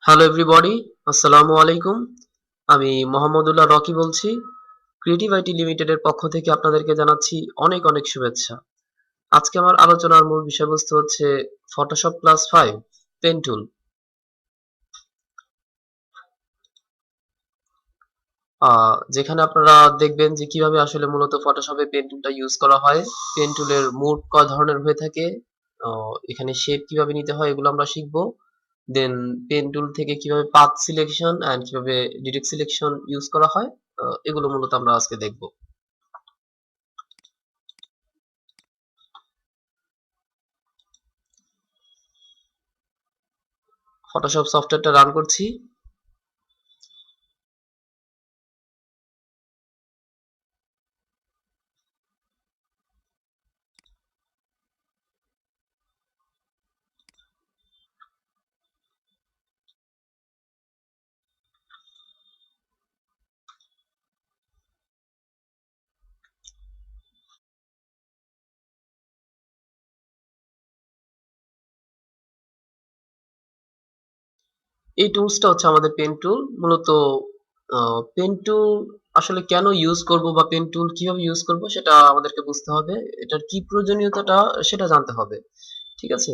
Hello everybody, আসসালামু আলাইকুম। আমি মোহাম্মদুল্লাহ রকি বলছি। ক্রিয়েটিভ আইটি লিমিটেডের পক্ষ থেকে আপনাদেরকে জানাচ্ছি অনেক অনেক শুভেচ্ছা। আজকে আমার আলোচনার মূল বিষয়বস্তু হচ্ছে ফটোশপ ক্লাস 5 পেন টুল। যেখানে আপনারা দেখবেন যে কিভাবে আসলে মূলত ফটোশপে পেন টুলটা ইউজ করা হয়, পেন টুলের মোড কয় ধরনের হয়ে থাকে, এখানে শেপ কিভাবে নিতে হয় এগুলো আমরা শিখবো। দেন পেন টুল থেকে কিভাবে পাথ সিলেকশন এন্ড কিভাবে ডিরেক্ট সিলেকশন ইউজ করা হয়, এগুলো মূলত আমরা আজকে দেখব। ফটোশপ সফটওয়্যারটা রান করছি। এই টুলসটা হচ্ছে আমাদের পেন টুল। মূলত পেন টুল আসলে কেন ইউজ করব বা পেন টুল কিভাবে ইউজ করব সেটা আমাদেরকে বুঝতে হবে। এটার কি প্রয়োজনীয়তাটা সেটা জানতে হবে। ঠিক আছে?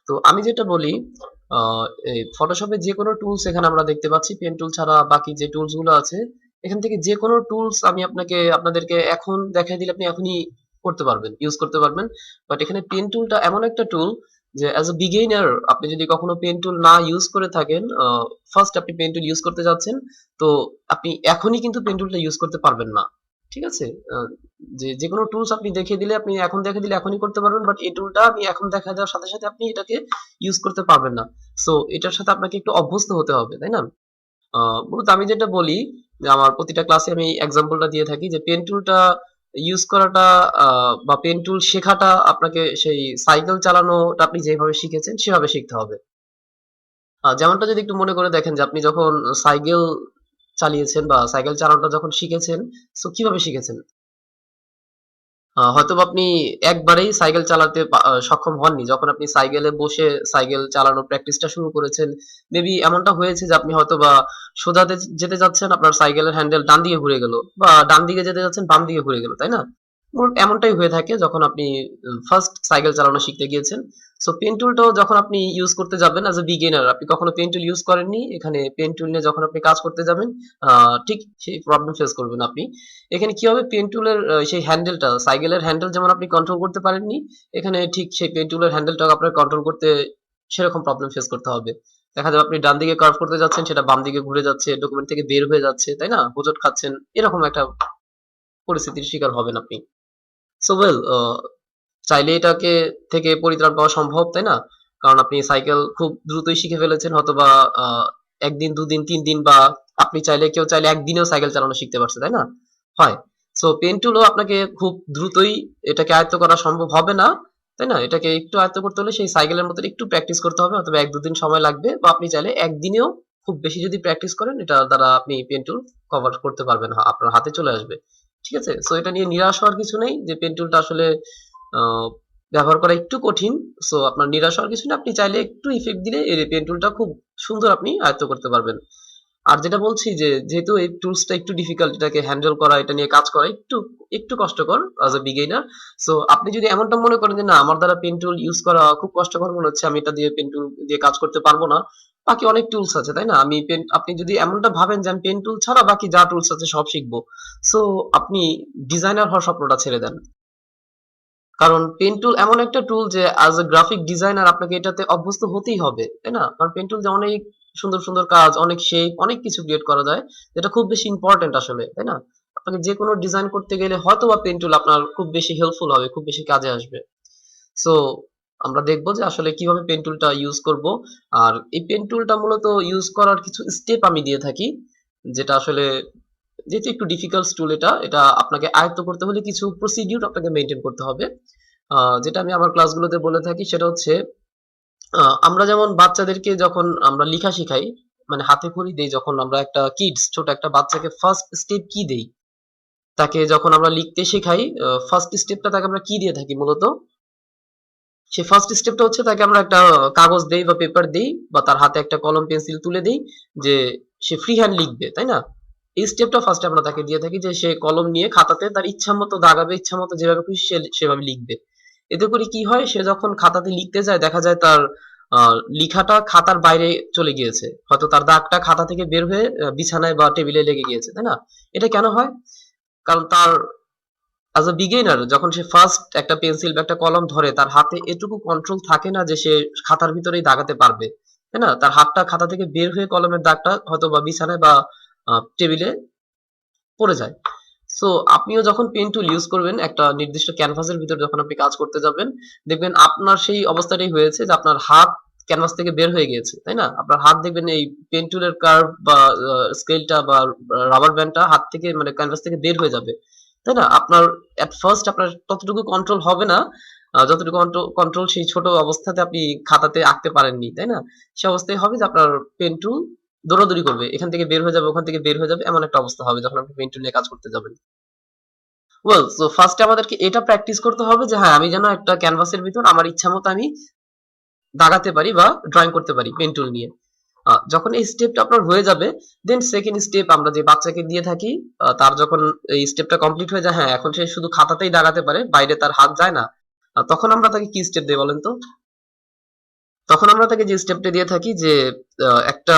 তো আমি যেটা বলি, এই ফটোশপে যে কোনো টুলস এখানে আমরা দেখতে পাচ্ছি, পেন টুল ছাড়া বাকি যে টুলস গুলো আছে এখান থেকে যে কোনো টুলস আমি আপনাদেরকে এখন দেখাই দিলে আপনি এখনই করতে পারবেন, ইউজ করতে পারবেন। বাট এখানে পেন টুলটা এমন একটা টুল যে অ্যাজ এ বিগিনার আপনি যদি কখনো পেন টুল না ইউজ করে থাকেন, ফার্স্ট আপনি পেন টুল ইউজ করতে যাচ্ছেন, তো আপনি এখনই কিন্তু পেন টুলটা ইউজ করতে পারবেন না। ঠিক আছে? আহ, যে যে কোনো টুলস আপনি দেখিয়ে দিলে আপনি এখন দেখে দিলে এখনই করতে পারবেন, বাট এই টুলটা আমি এখন দেখা দেওয়ার সাথে সাথে আপনি এটাকে ইউজ করতে পারবেন না। সো এটার সাথে আপনাকে একটু অভ্যস্ত হতে হবে, তাই না? মূলত আমি যেটা বলি যে আমার প্রতিটা ক্লাসে আমি এক্সাম্পলটা দিয়ে থাকি যে পেন টুলটা ইউজ করাটা বা পেন টুল শেখাটা আপনাকে সেই সাইকেল চালানোটা আপনি যেভাবে শিখেছেন সেভাবে শিখতে হবে। যেমনটা যদি একটু মনে করে দেখেন যে আপনি যখন সাইকেল চালিয়েছেন বা সাইকেল চালানোটা যখন শিখেছেন, সো কিভাবে শিখেছেন? হয়তোবা আপনি একবারেই সাইকেল চালাতে সক্ষম হননি। যখন আপনি সাইকেলে বসে সাইকেল চালানোর প্র্যাকটিসটা শুরু করেছেন, মেবি এমনটা হয়েছে যে আপনি হয়তোবা সোজা যেতে যাচ্ছেন, আপনার সাইকেলের হ্যান্ডেল ডান দিকে ঘুরে গেল, বা ডান দিকে যেতে যাচ্ছেন বাম দিকে ঘুরে গেল, তাই না? এমনটাই হয়ে থাকে যখন আপনি ফার্স্ট সাইকেল চালানো শিখতে গিয়েছেন। সো পেন টুলটাও যখন আপনি ইউজ করতে যাবেন অ্যাজ এ বিগিনার, আপনি কখনো পেন টুল ইউজ করেননি, এখানে পেন টুল নিয়ে যখন আপনি কাজ করতে যাবেন, ঠিক সেই প্রবলেম ফেস করবেন আপনি। এখানে কি হবে, পেন টুলের সেই হ্যান্ডেলটা, সাইকেলের হ্যান্ডেল যেমন আপনি কন্ট্রোল করতে পারেননি, এখানে ঠিক সেই পেন টুলের হ্যান্ডেলটা আপনার কন্ট্রোল করতে সেরকম প্রবলেম ফেস করতে হবে। দেখা যাবে আপনি ডান দিকে কার্ভ করতে যাচ্ছেন, সেটা বাম দিকে ঘুরে যাচ্ছে, ডকুমেন্ট থেকে বের হয়ে যাচ্ছে, তাই না? হোঁচট খাচ্ছেন, এরকম একটা পরিস্থিতির শিকার হবেন আপনি। সো ওয়েল, চাইলে এটাকে থেকে পরিত্রাণ পাওয়া সম্ভব, তাই না? কারণ আপনি সাইকেল খুব দ্রুতই শিখে ফেলেছেন, হয়তোবা একদিন দুদিন 3 দিন, বা আপনি চাইলে কেউ চাইলে একদিনেও সাইকেল চালানো শিখতে পারছে, তাই না? হয়। সো পেন টুলও আপনাকে খুব দ্রুতই এটাকে আয়ত্ত করা সম্ভব হবে না, তাই না? এটাকে একটু আয়ত্ত করতে হলে সেই সাইকেলের মতো একটু প্র্যাকটিস করতে হবে, অথবা 1-2 দিন সময় লাগবে, বা আপনি চাইলে একদিনেও খুব বেশি যদি প্র্যাকটিস করেন এটা দ্বারা আপনি পেন টুল কভার করতে পারবেন, আপনার হাতে চলে আসবে। ঠিক আছে? সো এটা নিয়ে নিরাশ হওয়ার কিছু নেই যে পেন টুলটা আসলে আহ, ব্যবহার করা একটু কঠিন। সো আপনার নিরাশ হওয়ার কিছু নেই, আপনি চাইলে একটু ইফেক্ট দিলে এই পেন টুলটা খুব সুন্দর আপনি আয়ত্ত করতে পারবেন। আর যেটা বলছি যে যেহেতু এই টুলসটা একটু ডিফিকাল্ট, এটাকে হ্যান্ডেল করা, এটা নিয়ে কাজ করা একটু একটু কষ্টকর অ্যাজ এ বিগিনার। সো আপনি যদি এমনটা মনে করেন যে না, আমার দ্বারা পেন টুল ইউজ করা খুব কষ্টকর মনে হচ্ছে, আমি এটা দিয়ে পেন টুল দিয়ে কাজ করতে পারবো না, বাকি অনেক টুলস আছে, তাই না? আপনি যদি এমনটা ভাবেন যে আমি পেন টুল ছাড়া বাকি যা টুলস আছে সব শিখবো, সো আপনি ডিজাইনার হওয়ার স্বপ্নটা ছেড়ে দেন। কারণ পেন টুল এমন একটা টুল যে অ্যাজ এ গ্রাফিক ডিজাইনার আপনাকে এটাতে অভ্যস্ত হতেই হবে, তাই না? কারণ পেন টুল যে অনেক সুন্দর সুন্দর কাজ, অনেক শেপ, অনেক কিছু ক্রিয়েট করা যায়, যেটা খুব বেশি ইম্পর্টেন্ট আসলে, তাই না? আপনাকে যে কোনো ডিজাইন করতে গেলে হয়তো বা পেন টুল আপনার খুব বেশি হেল্পফুল হবে, খুব বেশি কাজে আসবে। সো আমরা দেখবো যে আসলে কিভাবে পেন টুলটা ইউজ করব। আর এই পেন টুলটা মূলত ইউজ করার কিছু স্টেপ আমি দিয়ে থাকি, যেটা আসলে যেহেতু একটু ডিফিকাল্ট টুল, এটা এটা আপনাকে আয়ত্ত করতে হলে কিছু প্রসিডিউর আপনাকে মেনটেন করতে হবে। যেটা আমি আমার ক্লাসগুলোতে বলে থাকি সেটা হচ্ছে, আমরা যেমন বাচ্চাদেরকে যখন আমরা লেখা শিখাই, মানে হাতে খড়ি দেই, যখন আমরা একটা কিডস, ছোট একটা বাচ্চাকে ফার্স্ট স্টেপ কি দেই, তাকে যখন আমরা লিখতে শেখাই, ফার্স্ট স্টেপটা তাকে আমরা কি দিয়ে থাকি মূলত? সে ফার্স্ট স্টেপটা হচ্ছে তাকে আমরা একটা কাগজ দেই বা পেপার দেই বা তার হাতে একটা কলম পেন্সিল তুলে দেই যে সে ফ্রি হ্যান্ড লিখবে, তাই না? এই স্টেপটা ফার্স্টে আমরা তাকে দিয়ে থাকি যে সে কলম নিয়ে খাতাতে তার ইচ্ছা মতো দাগাবে, ইচ্ছা মতো যেভাবে খুশি সে সেভাবে লিখবে। এতে করে কি হয়, সে যখন খাতাতে লিখতে যায় দেখা যায় তার লিখাটা খাতার বাইরে চলে গিয়েছে, হয়তো তার দাগটা খাতা থেকে বের হয়ে বিছানায় বা টেবিলে লেগে গিয়েছে, তাই না? এটা কেন হয়? কারণ তার অ্যাজ আ বিগিনার যখন সে ফার্স্ট একটা পেন্সিল বা একটা কলম ধরে তার হাতে এটুকু কন্ট্রোল থাকে না যে সে খাতার ভিতরেই দাগাতে পারবে, তাই না? তার হাতটা খাতা থেকে বের হয়ে কলমের দাগটা হয়তো বা বিছানায় বা টেবিলে পড়ে যায়। সো আপনিও যখন পেন টুল ইউজ করবেন একটা নির্দিষ্ট ক্যানভাসের ভিতর যখন আপনি কাজ করতে যাবেন, দেখবেন আপনার সেই অবস্থাটাই হয়েছে যে আপনার হাত ক্যানভাস থেকে বের হয়ে গিয়েছে, তাই না? আপনার হাত দেখবেন এই পেন টুলের কার্ভ বা স্কেলটা বা রাবার ব্যান্ডটা হাত থেকে মানে ক্যানভাস থেকে বের হয়ে যাবে, তাই না? আপনার এট ফার্স্ট আপনার ততটুকু কন্ট্রোল হবে না, যতটুকু কন্ট্রোল সেই ছোট অবস্থাতে আপনি খাতাতে আঁকতে পারেননি, তাই না? সে অবস্থায় হবে যে আপনার পেন টুল দৌড়াদৌড়ি করবে, এখান থেকে বের হয়ে যাবে, ওখান থেকে বের হয়ে যাবে, এমন একটা অবস্থা হবে যখন আপনি পেন টুল নিয়ে কাজ করতে যাবেন। ওয়েল, সো ফার্স্টে আমাদেরকে এটা প্র্যাকটিস করতে হবে যে হ্যাঁ আমি যেন একটা ক্যানভাসের ভিতর আমার ইচ্ছা মতো আমি দাগাতে পারি বা ড্রয়িং করতে পারি পেন টুল নিয়ে। যখন এই স্টেপটা আপনার হয়ে যাবে, দেন সেকেন্ড স্টেপ আমরা যে বাচ্চাকে দিয়ে থাকি, তার যখন এই স্টেপটা কমপ্লিট হয়ে যায়, হ্যাঁ এখন সে শুধু খাতাতেই দাগাতে পারে, বাইরে তার হাত যায় না, তখন আমরা তাকে কি স্টেপ দেই বলেন তো? তখন আমরা তাকে যে স্টেপটা দিয়ে থাকি যে একটা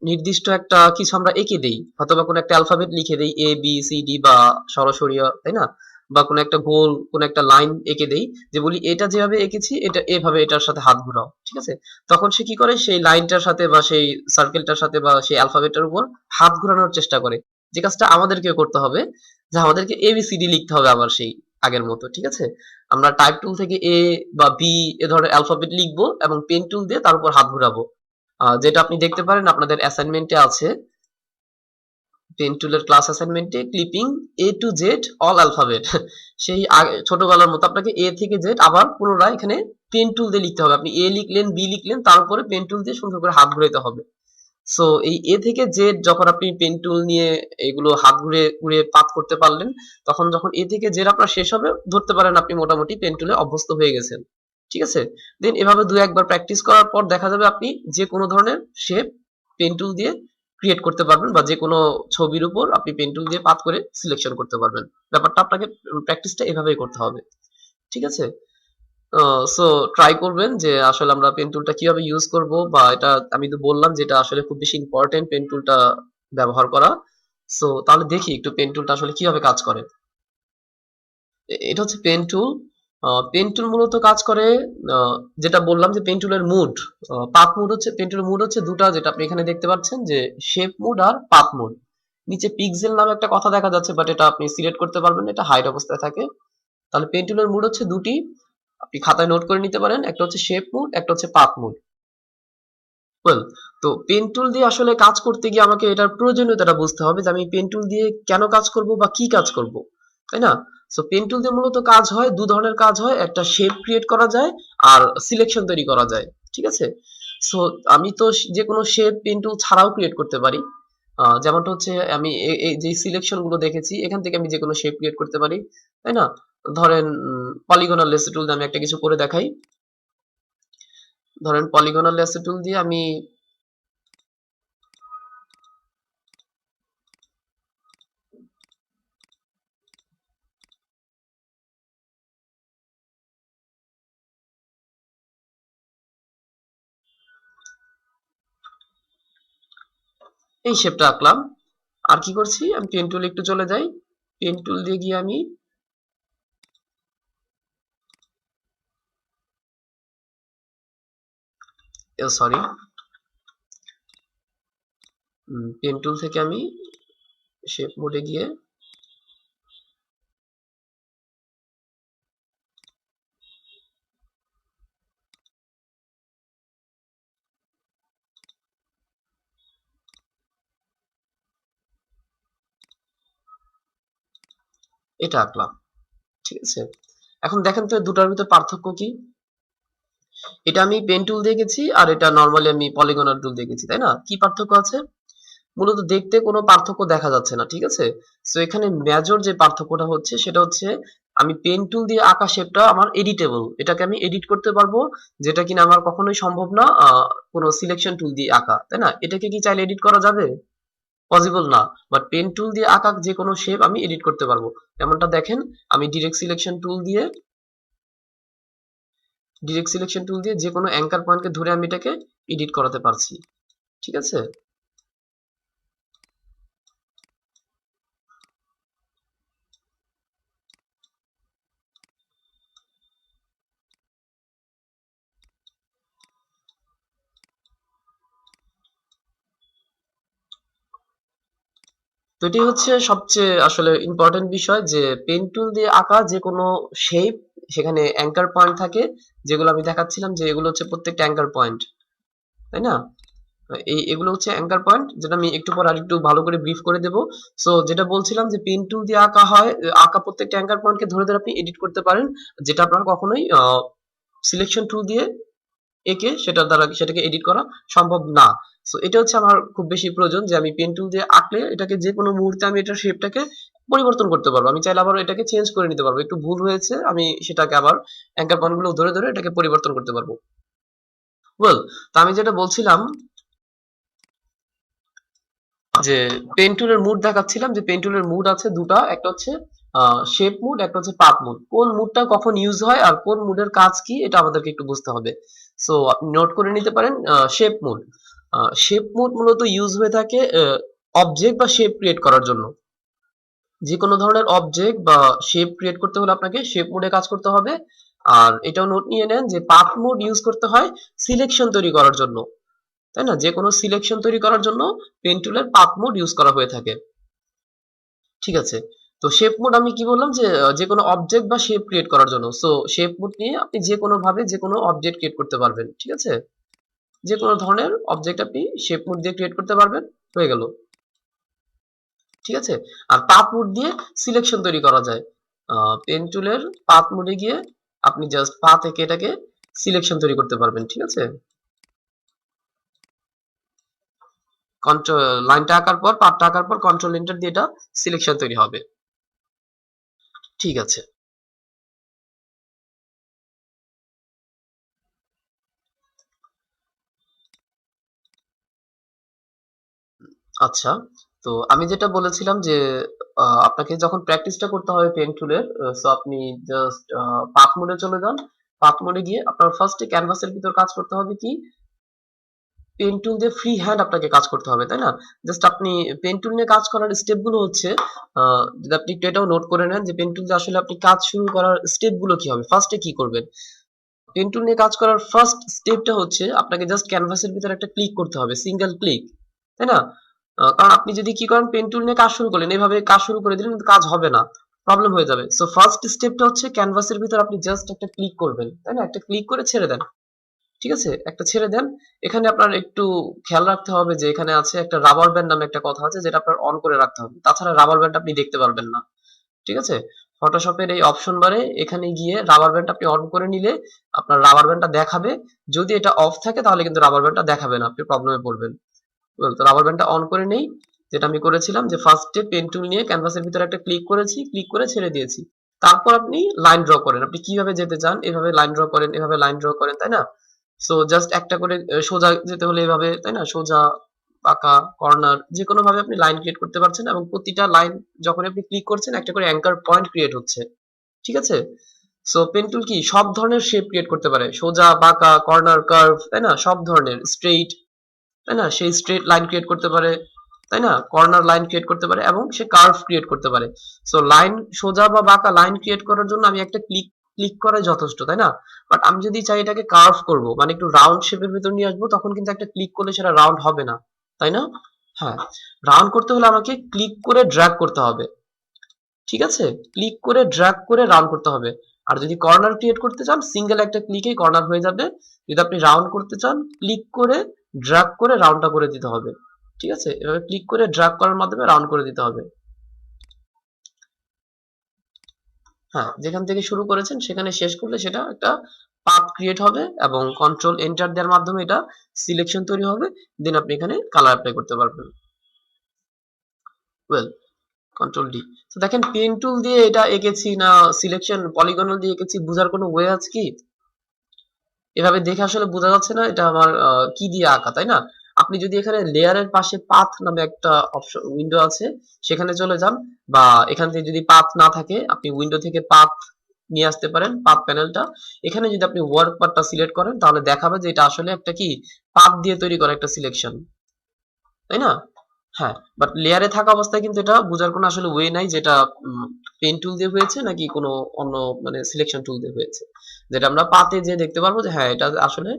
নির্দিষ্ট একটা কিছু আমরা এঁকে দেই, অথবা কোনো একটা অ্যালফাবেট লিখে দেই, এ বি সি ডি বা সরাসরি, তাই না? বা কোনো একটা গোল কোনো একটা লাইন এঁকে দেই, যে বলি এটা যেভাবে এঁকেছি এটা এভাবে এটার সাথে হাত ঘুরাও, ঠিক আছে? তখন সে কি করে, সেই লাইনটার সাথে বা সেই সার্কেলটার সাথে বা সেই অ্যালফাবেটের উপর হাত ঘোরানোর চেষ্টা করে, যে কাজটা আমাদেরকে করতে হবে, যে আমাদেরকে এবিসিডি লিখতে হবে আবার সেই আগের মতো, ঠিক আছে? আমরা টাইপ টুল থেকে এ বা বি এ ধরনের অ্যালফাবেট লিখবো এবং পেন টুল দিয়ে তার উপর হাত ঘোরাবো, যেটা আপনি দেখতে পারেন আপনাদের অ্যাসাইনমেন্টে আছে, পেন টুলের class অ্যাসাইনমেন্টে clipping A to Z all alphabet সেই ছোটবেলার মতো আপনাকে এ থেকে জেড আবার পুনরায় এখানে পেন টুল দিয়ে লিখতে হবে, আপনি এ লিখলেন বি লিখলেন তার উপরে পেন টুল দিয়ে সুন্দর করে হাত ঘুরাইতে হবে। সো এই এ থেকে জেড যখন আপনি পেন টুল নিয়ে এগুলো হাত ঘুরে ঘুরে পাত করতে পারলেন, তখন যখন এ থেকে জেড আপনার শেষ হবে ধরতে পারেন আপনি মোটামুটি পেন টুলে অভ্যস্ত হয়ে গেছেন, ঠিক আছে? দেন এভাবে দু একবার প্র্যাকটিস করার পর দেখা যাবে আপনি যে কোনো ধরনের শেপ পেন টুল দিয়ে ক্রিয়েট করতে পারবেন, বা যে কোনো ছবির উপর আপনি পেন টুল দিয়ে পাত করে সিলেকশন করতে পারবেন। ব্যাপারটা আপনাকে প্র্যাকটিসটা এভাবেই করতে হবে, ঠিক আছে? সো ট্রাই করবেন যে আসলে আমরা পেন টুলটা কিভাবে ইউজ করব, বা এটা আমি তো বললাম যে এটা আসলে খুব বেশি ইম্পর্টেন্ট পেন টুলটা ব্যবহার করা। সো তাহলে দেখি একটু পেন টুলটা আসলে কিভাবে কাজ করে। এটা হচ্ছে পেন টুল। পেন টুল মূলত কাজ করে, যেটা বললাম যে পেন টুলের মুড, পাথ মুড হচ্ছে পেন টুলের মুড হচ্ছে দুটা, যেটা আপনি এখানে দেখতে পাচ্ছেন যে শেপ মুড আর পাথ মুড। নিচে পিক্সেল নামে একটা কথা দেখা যাচ্ছে, বাট এটা আপনি সিলেক্ট করতে পারবেন না, এটা হাইড অবস্থায় থাকে। তাহলে পেন টুলের মুড হচ্ছে দুটি, আপনি খাতায় নোট করে নিতে পারেন, একটা হচ্ছে শেপ মুড, একটা হচ্ছে পাথ মুড। ওয়েল, তো পেন টুল দিয়ে আসলে কাজ করতে গিয়ে আমাকে এটার প্রয়োজনীয়তাটা বুঝতে হবে যে আমি পেন টুল দিয়ে কেন কাজ করব বা কি কাজ করব, তাই না? সো পেন টুল দিয়ে মূলত কাজ হয় দু ধরনের কাজ হয়, একটা শেপ ক্রিয়েট করা যায় আর সিলেকশন তৈরি করা যায়, ঠিক আছে? সো আমি তো যে কোনো শেপ পেন টুল ছাড়াও ক্রিয়েট করতে পারি, যেমনটা হচ্ছে আমি এই যে সিলেকশন গুলো দেখেছি এখান থেকে আমি যে কোনো শেপ ক্রিয়েট করতে পারি, তাই না? ধরেন পলিগনাল লেসে টুল দিয়ে আমি একটা কিছু করে দেখাই। ধরেন পলিগনাল লেসে টুল দিয়ে আমি এই শেপটা আঁকলাম। আর কি করছি, আমি পেন টুল একটু চলে যাই, পেন টুল দিয়ে গিয়ে আমি সরি, পেন টুল থেকে আমি শেপ মোডে গিয়ে এটা আঁকলাম, ঠিক আছে? এখন দেখেন তো দুটার ভিতর পার্থক্য কি? এটা আমি পেন টুল দিয়ে গেছি আর এটা নর্মালি আমি পলিগনাল টুল দিয়ে গেছি, তাই না? কি পার্থক্য আছে? মূলত দেখতে কোনো পার্থক্য দেখা যাচ্ছে না, ঠিক আছে? সো এখানে মেজর যে পার্থক্যটা হচ্ছে সেটা হচ্ছে আমি পেন টুল দিয়ে আঁকা শেপটা আমার এডিটেবল, এটাকে আমি এডিট করতে পারবো, যেটা কিনা আমার কখনোই সম্ভব না কোনো সিলেকশন টুল দিয়ে আঁকা, তাই না? এটাকে কি চাইলে এডিট করা যাবে? পসিবল না। বাট পেন টুল দিয়ে আঁকা যে কোনো শেপ আমি এডিট করতে পারবো। যেমনটা দেখেন, আমি ডিরেক্ট সিলেকশন টুল দিয়ে যে কোনো অ্যাঙ্কার পয়েন্টকে ধরে আমি এটাকে এডিট করাতে পারছি। ঠিক আছে? তো এটাই হচ্ছে সবচেয়ে আসলে ইম্পর্টেন্ট বিষয়, যে পেন টুল দিয়ে আঁকা যে কোনো শেপ, সেখানে অ্যাঙ্কার পয়েন্ট থাকে, যেগুলো আমি দেখাচ্ছিলাম যে এগুলো হচ্ছে প্রত্যেকটা অ্যাঙ্কার পয়েন্ট, তাই না? এগুলো হচ্ছে অ্যাঙ্কার পয়েন্ট, যেটা আমি একটু পর আরেকটু ভালো করে ব্রিফ করে দেব। সো যেটা বলছিলাম যে পেন টুল দিয়ে আঁকা হয়, আঁকা প্রত্যেকটা অ্যাঙ্কার পয়েন্টকে ধরে ধরে আপনি এডিট করতে পারেন, যেটা আপনার কখনোই সিলেকশন টুল দিয়ে এঁকে সেটাকে এডিট করা সম্ভব না। সো এটা হচ্ছে আমার খুব বেশি প্রয়োজন, যে আমি পেন টুল দিয়ে আঁকলে এটাকে যে কোনো মুহূর্তে আমি এটার শেপটাকে পরিবর্তন করতে পারবো। আমি চাইলে আবার এটাকে চেঞ্জ করে নিতে পারবো, একটু ভুল হয়েছে আমি সেটাকে আবার অ্যাঙ্কার পয়েন্ট গুলো ধরে ধরে এটাকে পরিবর্তন করতে পারবো। ওয়েল, তো আমি যেটা বলছিলাম যে পেন টুলের মুড দেখাচ্ছিলাম, যে পেন টুলের মুড আছে দুটা, একটা হচ্ছে শেপ মুড, একটা হচ্ছে পাথ মুড। কোন মুডটা কখন ইউজ হয় আর কোন মুডের কাজ কি, এটা আমাদেরকে একটু বুঝতে হবে। সো আপনি নোট করে নিতে পারেন শেপ মুড। শেপ মুড মূলত ইউজ হয়ে থাকে অবজেক্ট বা শেপ ক্রিয়েট করার জন্য। যে কোনো ধরনের অবজেক্ট বা শেপ ক্রিয়েট করতে হলে আপনাকে শেপ মোডে কাজ করতে হবে। আর এটাও নোট নিয়ে নেন যে পাথ মোড ইউজ করতে হয় সিলেকশন তৈরি করার জন্য, তাই না? যে কোনো সিলেকশন তৈরি করার জন্য পেন টুলের পাথ মোড ইউজ করা হয়ে থাকে। ঠিক আছে? তো শেপ মোড আমি কি বললাম, যে যে কোনো অবজেক্ট বা শেপ ক্রিয়েট করার জন্য। সো শেপ মোড নিয়ে আপনি যে কোনো ভাবে যে কোনো অবজেক্ট ক্রিয়েট করতে পারবেন। ঠিক আছে? যে কোনো ধরনের অবজেক্ট আপনি শেপ মোড দিয়ে ক্রিয়েট করতে পারবেন, হয়ে গেল। ঠিক আছে? আর পাথ মোড দিয়ে সিলেকশন তৈরি করা যায়। পেন টুলের পাথ মোডে গিয়ে আপনি জাস্ট পাথ এঁকে এটাকে সিলেকশন তৈরি করতে পারবেন। ঠিক আছে? কন্ট্রোল লাইনটা আঁকার পর, পাথটা আঁকার পর কন্ট্রোল এন্টার দিয়ে এটা সিলেকশন তৈরি হবে। ঠিক আছে। আচ্ছা, তো আমি যেটা বলেছিলাম যে আপনাকে যখন প্র্যাকটিসটা করতে হবে পেন টুলের, সো আপনি জাস্ট পাথ মোডে চলে যান। পাথ মোডে গিয়ে আপনার ফার্স্টে ক্যানভাসের ভিতর কাজ করতে হবে কি, পেন টুল দিয়ে ফ্রি হ্যান্ড আপনাকে কাজ করতে হবে, তাই না? জাস্ট আপনি পেন টুল নিয়ে কাজ করার স্টেপ গুলো হচ্ছে, যদি আপনি একটু এটাও নোট করে নেন যে পেন টুল দিয়ে আসলে আপনি কাজ শুরু করার স্টেপ গুলো কি হবে, ফার্স্টে কি করবেন। পেন টুল নিয়ে কাজ করার ফার্স্ট স্টেপটা হচ্ছে আপনাকে জাস্ট ক্যানভাসের ভিতরে একটা ক্লিক করতে হবে, সিঙ্গেল ক্লিক, তাই না? কারণ আপনি যদি কি করেন, পেন টুল নিয়ে কাজ শুরু করলেন, এভাবে কাজ শুরু করে দিলেন, কিন্তু কাজ হবে না, প্রবলেম হয়ে যাবে। সো ফার্স্ট স্টেপটা হচ্ছে ক্যানভাসের ভিতর আপনি জাস্ট একটা ক্লিক করবেন, তাই না? একটা ক্লিক করে ছেড়ে দেন। ঠিক আছে? একটা ছেড়ে দেন। এখানে আপনার একটু খেয়াল রাখতে হবে যে এখানে আছে একটা রাবার ব্যান্ড নামে একটা কথা আছে, যেটা আপনার অন করে রাখতে হবে। তাছাড়া রাবার ব্যান্ড আপনি দেখতে পারবেন না। ঠিক আছে? ফটোশপের এই অপশন বারে এখানে গিয়ে রাবার ব্যান্ড আপনি অন করে নিলে আপনার রাবার ব্যান্ডটা দেখাবে। যদি এটা অফ থাকে তাহলে কিন্তু রাবার ব্যান্ডটা দেখাবে না, আপনি প্রবলেমে পড়বেন। তো রাবার ব্যান্ডটা অন করে নেই, যেটা আমি করেছিলাম যে ফার্স্টে পেন টুল নিয়ে ক্যানভাসের ভিতরে একটা ক্লিক করেছি, ক্লিক করে ছেড়ে দিয়েছি। তারপর আপনি লাইন ড্র করেন, আপনি কিভাবে যেতে চান, এভাবে লাইন ড্র করেন, এভাবে লাইন ড্র করেন, তাই না? সো জাস্ট একটা করে সোজা যেতে হলে এভাবে, তাই না? সোজা, বাঁকা, কর্নার, যে কোনো ভাবে আপনি লাইন ক্রিয়েট করতে পারছেন, এবং প্রতিটা লাইন যখন আপনি ক্লিক করছেন একটা করে অ্যাঙ্কার পয়েন্ট ক্রিয়েট হচ্ছে। ঠিক আছে? সো পেন টুল কি সব ধরনের শেপ ক্রিয়েট করতে পারে, সোজা, বাঁকা, কর্নার, কার্ভ, তাই না? সব ধরনের স্ট্রেইট, তাই না? সেই স্ট্রেট লাইন ক্রিয়েট করতে পারে, তাই না? কর্নার লাইন ক্রিয়েট করতে পারে, এবং সে কার্ভ ক্রিয়েট করতে পারে। সো লাইন, সোজা বা বাঁকা লাইন ক্রিয়েট করার জন্য আমি একটা ক্লিক ক্লিক করাই যথেষ্ট, তাই না? বাট আমি যদি চাই এটাকে কার্ভ করব, মানে একটু রাউন্ড শেপের ভিতর নিয়ে আসবো, তখন কিন্তু একটা ক্লিক করলে সেটা রাউন্ড হবে না, তাই না? হ্যাঁ, রাউন্ড করতে হলে আমাকে ক্লিক করে ড্র্যাগ করতে হবে। ঠিক আছে? ক্লিক করে ড্র্যাগ করে রাউন্ড করতে হবে। আর যদি কর্নার ক্রিয়েট করতে চান, সিঙ্গেল একটা ক্লিকেই কর্নার হয়ে যাবে। যদি আপনি রাউন্ড করতে চান, ক্লিক করে ড্র্যাগ করে রাউন্ডটা করে দিতে হবে। ঠিক আছে? এভাবে ক্লিক করে ড্র্যাগ করার মাধ্যমে রাউন্ড করে দিতে হবে। হ্যাঁ, যেখান থেকে শুরু করেছেন সেখানে শেষ করলে সেটা একটা পাথ ক্রিয়েট হবে, এবং কন্ট্রোল এন্টার দেওয়ার মাধ্যমে এটা সিলেকশন তৈরি হবে। দেন আপনি এখানে কালার অ্যাপ্লাই করতে পারবেন। Well, control D. তো দেখেন পেন টুল দিয়ে এটা এঁকেছি না সিলেকশন পলিগনাল দিয়ে এঁকেছি, বোঝার কোনো ওয়ে আছে কি? এভাবে দেখে আসলে বোঝা যাচ্ছে না এটা আমার কি দিয়ে আঁকা, তাই না? আপনি যদি এখানে লেয়ারের পাশে পাথ নামে একটা অপশন উইন্ডো আছে, সেখানে চলে যান, বা এখান থেকে যদি পাথ না থাকে আপনি উইন্ডো থেকে পাথ নিয়ে আসতে পারেন, পাথ প্যানেলটা। এখানে যদি আপনি ওয়ার্ক পাথটা সিলেক্ট করেন তাহলে দেখাবে যে এটা আসলে একটা কি পাথ দিয়ে তৈরি করা একটা সিলেকশন, তাই না? হ্যাঁ, বাট লেয়ারে থাকা অবস্থায় কিন্তু এটা বোঝার কোনো আসলে ওয়ে নাই যেটা পেন টুল দিয়ে হয়েছে নাকি কোনো অন্য মানে সিলেকশন টুল দিয়ে হয়েছে। যেটা আমরা পাতে যে দেখতে পারবো যে হ্যাঁ এটা আসলে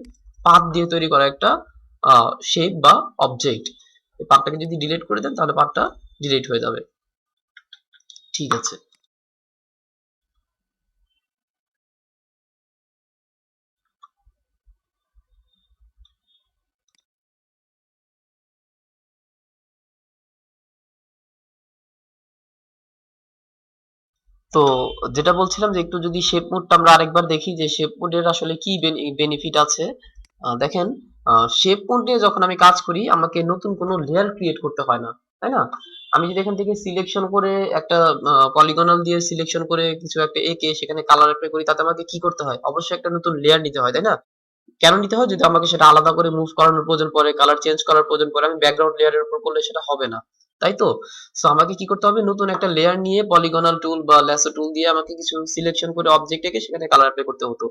পাত দিয়ে তৈরি করা একটা শেপ বা অবজেক্ট। এই পাতটাকে যদি ডিলিট করে দেন তাহলে পাতটা ডিলিট হয়ে যাবে। ঠিক আছে। তো যেটা বলছিলাম যে একটু যদি শেপ মোডটা আমরা আরেকবার দেখি যে শেপ মোডের আসলে কি বেনিফিট আছে। দেখেন, শেপ মোড নিয়ে যখন আমি কাজ করি আমাকে নতুন কোনো লেয়ার ক্রিয়েট করতে হয় না, তাই না? আমি যদি এখান থেকে সিলেকশন করে একটা পলিগনাল দিয়ে সিলেকশন করে কিছু একটা এঁকে সেখানে কালার অ্যাপ্লাই করি, তাতে আমাকে কি করতে হয়? অবশ্যই একটা নতুন লেয়ার নিতে হয়, তাই না? কেন নিতে হয়? যদি আমাকে সেটা আলাদা করে মুভ করানোর প্রয়োজন পড়ে, কালার চেঞ্জ করার প্রয়োজন পড়ে, আমি ব্যাকগ্রাউন্ড লেয়ারের উপর করলে সেটা হবে না, তাই তো? সো আমাকে কি করতে হবে? নতুন একটা লেয়ার নিয়ে পলিগনাল টুল বা ল্যাসো টুল দিয়ে আমাকে কিছু সিলেকশন করে অবজেক্ট এঁকে সেখানে কালার অ্যাপ্লাই করতে হতো।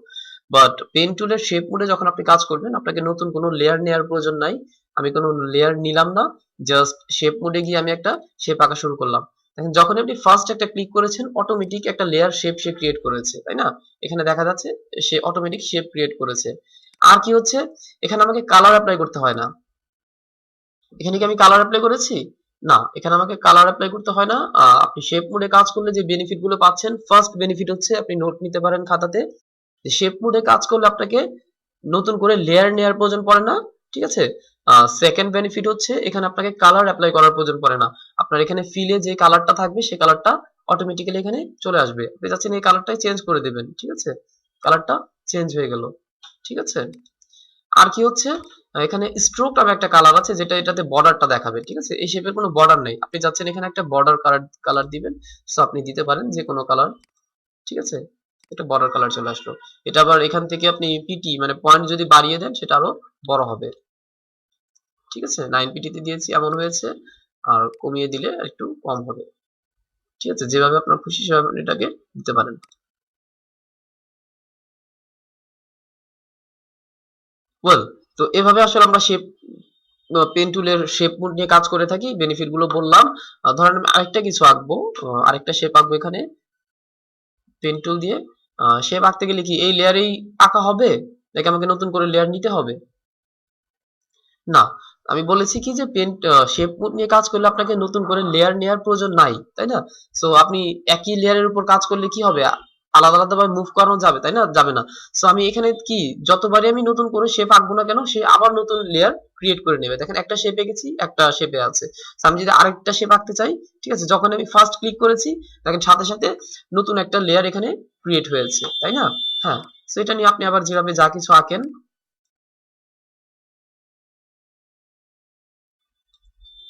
বাট পেন টুলের শেপ মোডে যখন আপনি কাজ করবেন আপনাকে নতুন কোনো লেয়ার নেওয়ার প্রয়োজন নাই। আমি কোনো লেয়ার নিলাম না, জাস্ট শেপ মোডে গিয়ে আমি একটা শেপ আঁকা শুরু করলাম। দেখেন যখন আপনি ফার্স্ট একটা ক্লিক করেছেন অটোমেটিক একটা লেয়ার শেপ সে ক্রিয়েট করেছে, তাই না? এখানে দেখা যাচ্ছে সে অটোমেটিক শেপ ক্রিয়েট করেছে। আর কি হচ্ছে, এখানে আমাকে কালার অ্যাপ্লাই করতে হয় না। এখানে কি আমি কালার অ্যাপ্লাই করেছি? না, এখানে আমাকে কালার অ্যাপ্লাই করতে হয় না। আপনি শেপ মোডে কাজ করলে যে বেনিফিট গুলো পাচ্ছেন, ফার্স্ট বেনিফিট হচ্ছে আপনি নোট নিতে পারেন খাতাতে। শেপ মোডে কাজ করলে আপনাকে নতুন করে লেয়ার নেওয়ার প্রয়োজন পড়ে না, ঠিক আছে? সেকেন্ড বেনিফিট হচ্ছে এখানে আপনাকে কালার অ্যাপ্লাই করার প্রয়োজন পড়ে না। আপনার এখানে ফিলে যে কালারটা থাকবে সেই কালারটা অটোমেটিক্যালি এখানে চলে আসবে। আপনি চাচ্ছেন এই কালারটাই চেঞ্জ করে দিবেন, ঠিক আছে? কালারটা চেঞ্জ হয়ে গেল, ঠিক আছে? আর কি হচ্ছে, এখানে স্ট্রোক নামে একটা কালার আছে যেটা এটাতে বর্ডারটা দেখাবে, ঠিক আছে? এই শেপের কোনো বর্ডার নেই, আপনি চাচ্ছেন এখানে একটা বর্ডার কালার কালার দিবেন, সো আপনি দিতে পারেন যে কোনো কালার, ঠিক আছে? একটা বর্ডার কালার চলে আসলো। এটা আবার এখান থেকে আপনি পিটি মানে পয়েন্ট যদি বাড়িয়ে দেন সেটা আরো বড় হবে, ঠিক আছে? 9 পিটিতে দিয়েছি এমন হয়েছে, আর কমিয়ে দিলে একটু কম হবে, ঠিক আছে? যেভাবে আপনার খুশি সেভাবে আপনি এটাকে দিতে পারেন। ওয়েল, তো এভাবে আসলে আমরা শেপ পেন টুলের শেপ মোড নিয়ে কাজ করে থাকি, বেনিফিট গুলো বললাম। ধরেন আমি আরেকটা কিছু আঁকবো, আরেকটা শেপ আঁকবো এখানে পেন টুল দিয়ে। শেপ আঁকতে গেলে কি এই লেয়ারেই আঁকা হবে নাকি আমাকে নতুন করে লেয়ার নিতে হবে? না, আমি বলেছি কি যে পেন্ট শেপ মোড নিয়ে কাজ করলে আপনাকে নতুন করে লেয়ার নেওয়ার প্রয়োজন নাই, তাই না? সো আপনি একই লেয়ারের উপর কাজ করলে কি হবে? আলাদা আলাদা ভাবে মুভ করানো যাবে, তাই না? যাবে না। সো আমি এখানে কি যতবারই আমি নতুন করে শেপ আঁকবো না কেন সে আবার নতুন লেয়ার ক্রিয়েট করে নেবে। দেখেন একটা শেপ এঁকেছি, একটা শেপে আছে। So আমি যদি আরেকটা শেপ আঁকতে চাই, ঠিক আছে? যখন আমি ফার্স্ট ক্লিক করেছি দেখেন সাথে সাথে নতুন একটা লেয়ার এখানে ক্রিয়েট হয়েছে, তাই না? হ্যাঁ। সো এটা নিয়ে আপনি আবার যেভাবে যা কিছু আঁকেন,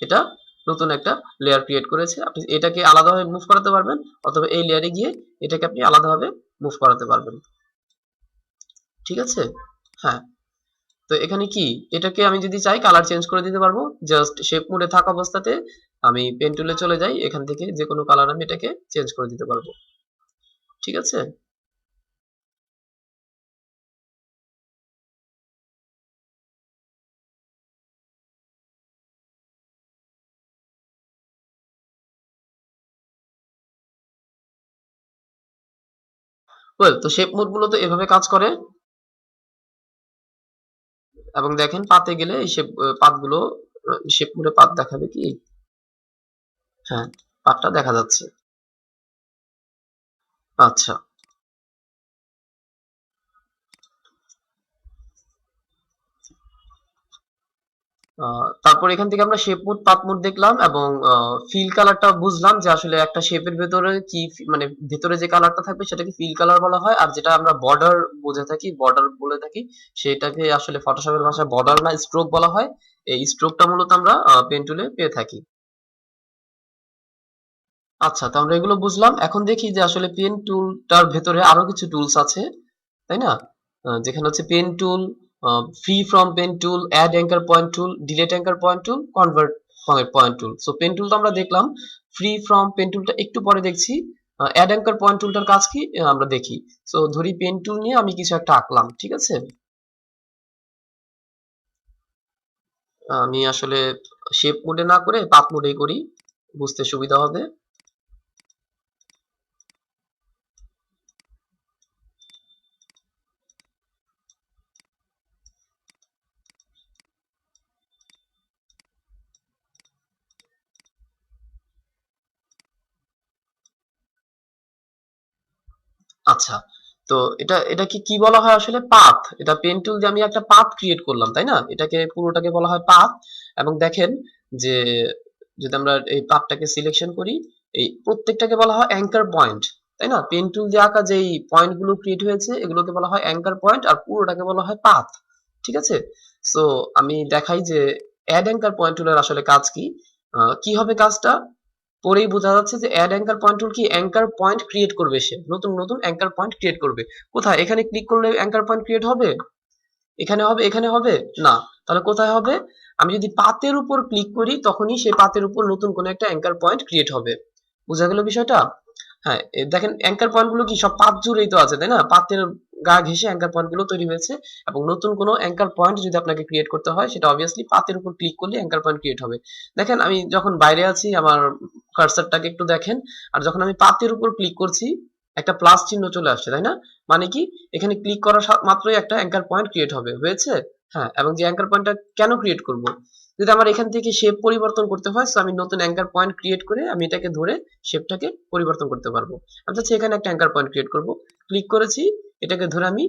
এটা নতুন একটা লেয়ার ক্রিয়েট করেছে। আপনি এটাকে আলাদাভাবে মুভ করাতে পারবেন অথবা এই লেয়ারে গিয়ে এটাকে আপনি আলাদাভাবে মুভ করাতে পারবেন, ঠিক আছে? হ্যাঁ। তো এখানে কি এটাকে আমি যদি চাই কালার চেঞ্জ করে দিতে পারবো, জাস্ট শেপ মোডে থাকা অবস্থাতে আমি পেন টুলে চলে যাই, এখান থেকে যে কোনো কালার আমি এটাকে চেঞ্জ করে দিতে পারবো, ঠিক আছে? ওয়েল, তো শেপ মোড মূলত এভাবে কাজ করে। এবং দেখেন পাতে গেলে এই শেপ পাতগুলো শেপ মোডে পাত দেখাবে কি? হ্যাঁ, পাতটা দেখা যাচ্ছে। আচ্ছা। তারপর এখান থেকে আমরা শেপ মুড পাথ মুড দেখলাম এবং ফিল কালারটা বুঝলাম যে আসলে একটা শেপের ভেতরে কি মানে ভেতরে যে কালারটা থাকবে সেটাকে ফিল কালার বলা হয়, আর যেটা আমরা বর্ডার বুঝে থাকি বর্ডার বলে থাকি সেটাকে আসলে ফটোশপের ভাষায় বর্ডার না স্ট্রোক বলা হয়। এই স্ট্রোকটা মূলত আমরা পেন টুলে পেয়ে থাকি। আচ্ছা, তো আমরা এগুলো বুঝলাম। এখন দেখি যে আসলে পেন টুলটার ভেতরে আরো কিছু টুলস আছে, তাই না? যেখানে হচ্ছে pen tool, freeform pen tool, add anchor point tool, delete anchor point tool, convert point tool. So pen tool তো আমরা দেখলাম, ফ্রি ফ্রম পেন টুলটা একটু পরে দেখছি। অ্যাড অ্যাঙ্কার পয়েন্ট টুলটার কাজ কি আমরা দেখি। সো ধরি পেন টুল নিয়ে আমি কিছু একটা আঁকলাম, ঠিক আছে? আমি আসলে শেপ মোডে না করে পাথ মোডেই করি, বুঝতে সুবিধা হবে। আচ্ছা, তো এটা এটাকে কি বলা হয় আসলে? পাথ। এটা পেন টুল দিয়ে আমি একটা পাথ ক্রিয়েট করলাম, তাই না? এটাকে পুরোটাকে বলা হয় পাথ। এবং দেখেন যে যদি আমরা এই পাথটাকে সিলেকশন করি, এই প্রত্যেকটাকে বলা হয় অ্যাঙ্কার পয়েন্ট, তাই না? পেন টুল দিয়ে আঁকা যেই পয়েন্ট গুলো ক্রিয়েট হয়েছে এগুলোকে বলা হয় অ্যাঙ্কার পয়েন্ট, আর পুরোটাকে বলা হয় পাথ। ঠিক আছে? সো আমি দেখাই যে অ্যাড অ্যাঙ্কার পয়েন্ট টুলের আসলে কাজ কি। কি হবে কাজটা? পরেই বোঝা যাচ্ছে যে অ্যাড অ্যাঙ্কার পয়েন্ট টুল কি অ্যাঙ্কার পয়েন্ট ক্রিয়েট করবে, সে নতুন নতুন অ্যাঙ্কার পয়েন্ট ক্রিয়েট করবে। কোথায়? এখানে ক্লিক করলে অ্যাঙ্কার পয়েন্ট ক্রিয়েট হবে? এখানে হবে? এখানে হবে না। তাহলে কোথায় হবে? আমি যদি পাতের উপর ক্লিক করি তখনই সেই পাতের উপর নতুন কোনো একটা অ্যাঙ্কার পয়েন্ট ক্রিয়েট হবে। বোঝা গেল বিষয়টা? হ্যাঁ, দেখেন অ্যাঙ্কার পয়েন্ট গুলো কি সব পাত জুড়েই তো আছে, তাই না? পাতের গা ঘেঁষে অ্যাঙ্কার পয়েন্ট গুলো তৈরি হয়েছে। এবং নতুন কোনো অ্যাঙ্কার পয়েন্ট যদি আপনাকে ক্রিয়েট করতে হয় সেটা অবভিয়াসলি পাতের উপর ক্লিক করলে অ্যাঙ্কার পয়েন্ট ক্রিয়েট হবে। দেখেন আমি যখন বাইরে আছি আমার কার্সারটাকে একটু দেখেন, আর যখন আমি পাতের উপর ক্লিক করছি একটা প্লাস চিহ্ন চলে আসছে, তাই না? মানে কি? এখানে ক্লিক করা মাত্রই একটা অ্যাঙ্কার পয়েন্ট ক্রিয়েট হবে, হয়েছে? হ্যাঁ, এবং যে অ্যাঙ্কার পয়েন্টটা কেন ক্রিয়েট করব? যদি আমার এখান থেকে শেপ পরিবর্তন করতে হয়, সো আমি নতুন অ্যাঙ্কার পয়েন্ট ক্রিয়েট করে আমি এটাকে ধরে শেপটাকে পরিবর্তন করতে পারবো। আমি চাচ্ছি এখানে একটা অ্যাঙ্কার পয়েন্ট ক্রিয়েট করব, ক্লিক করেছি, এটাকে ধরে আমি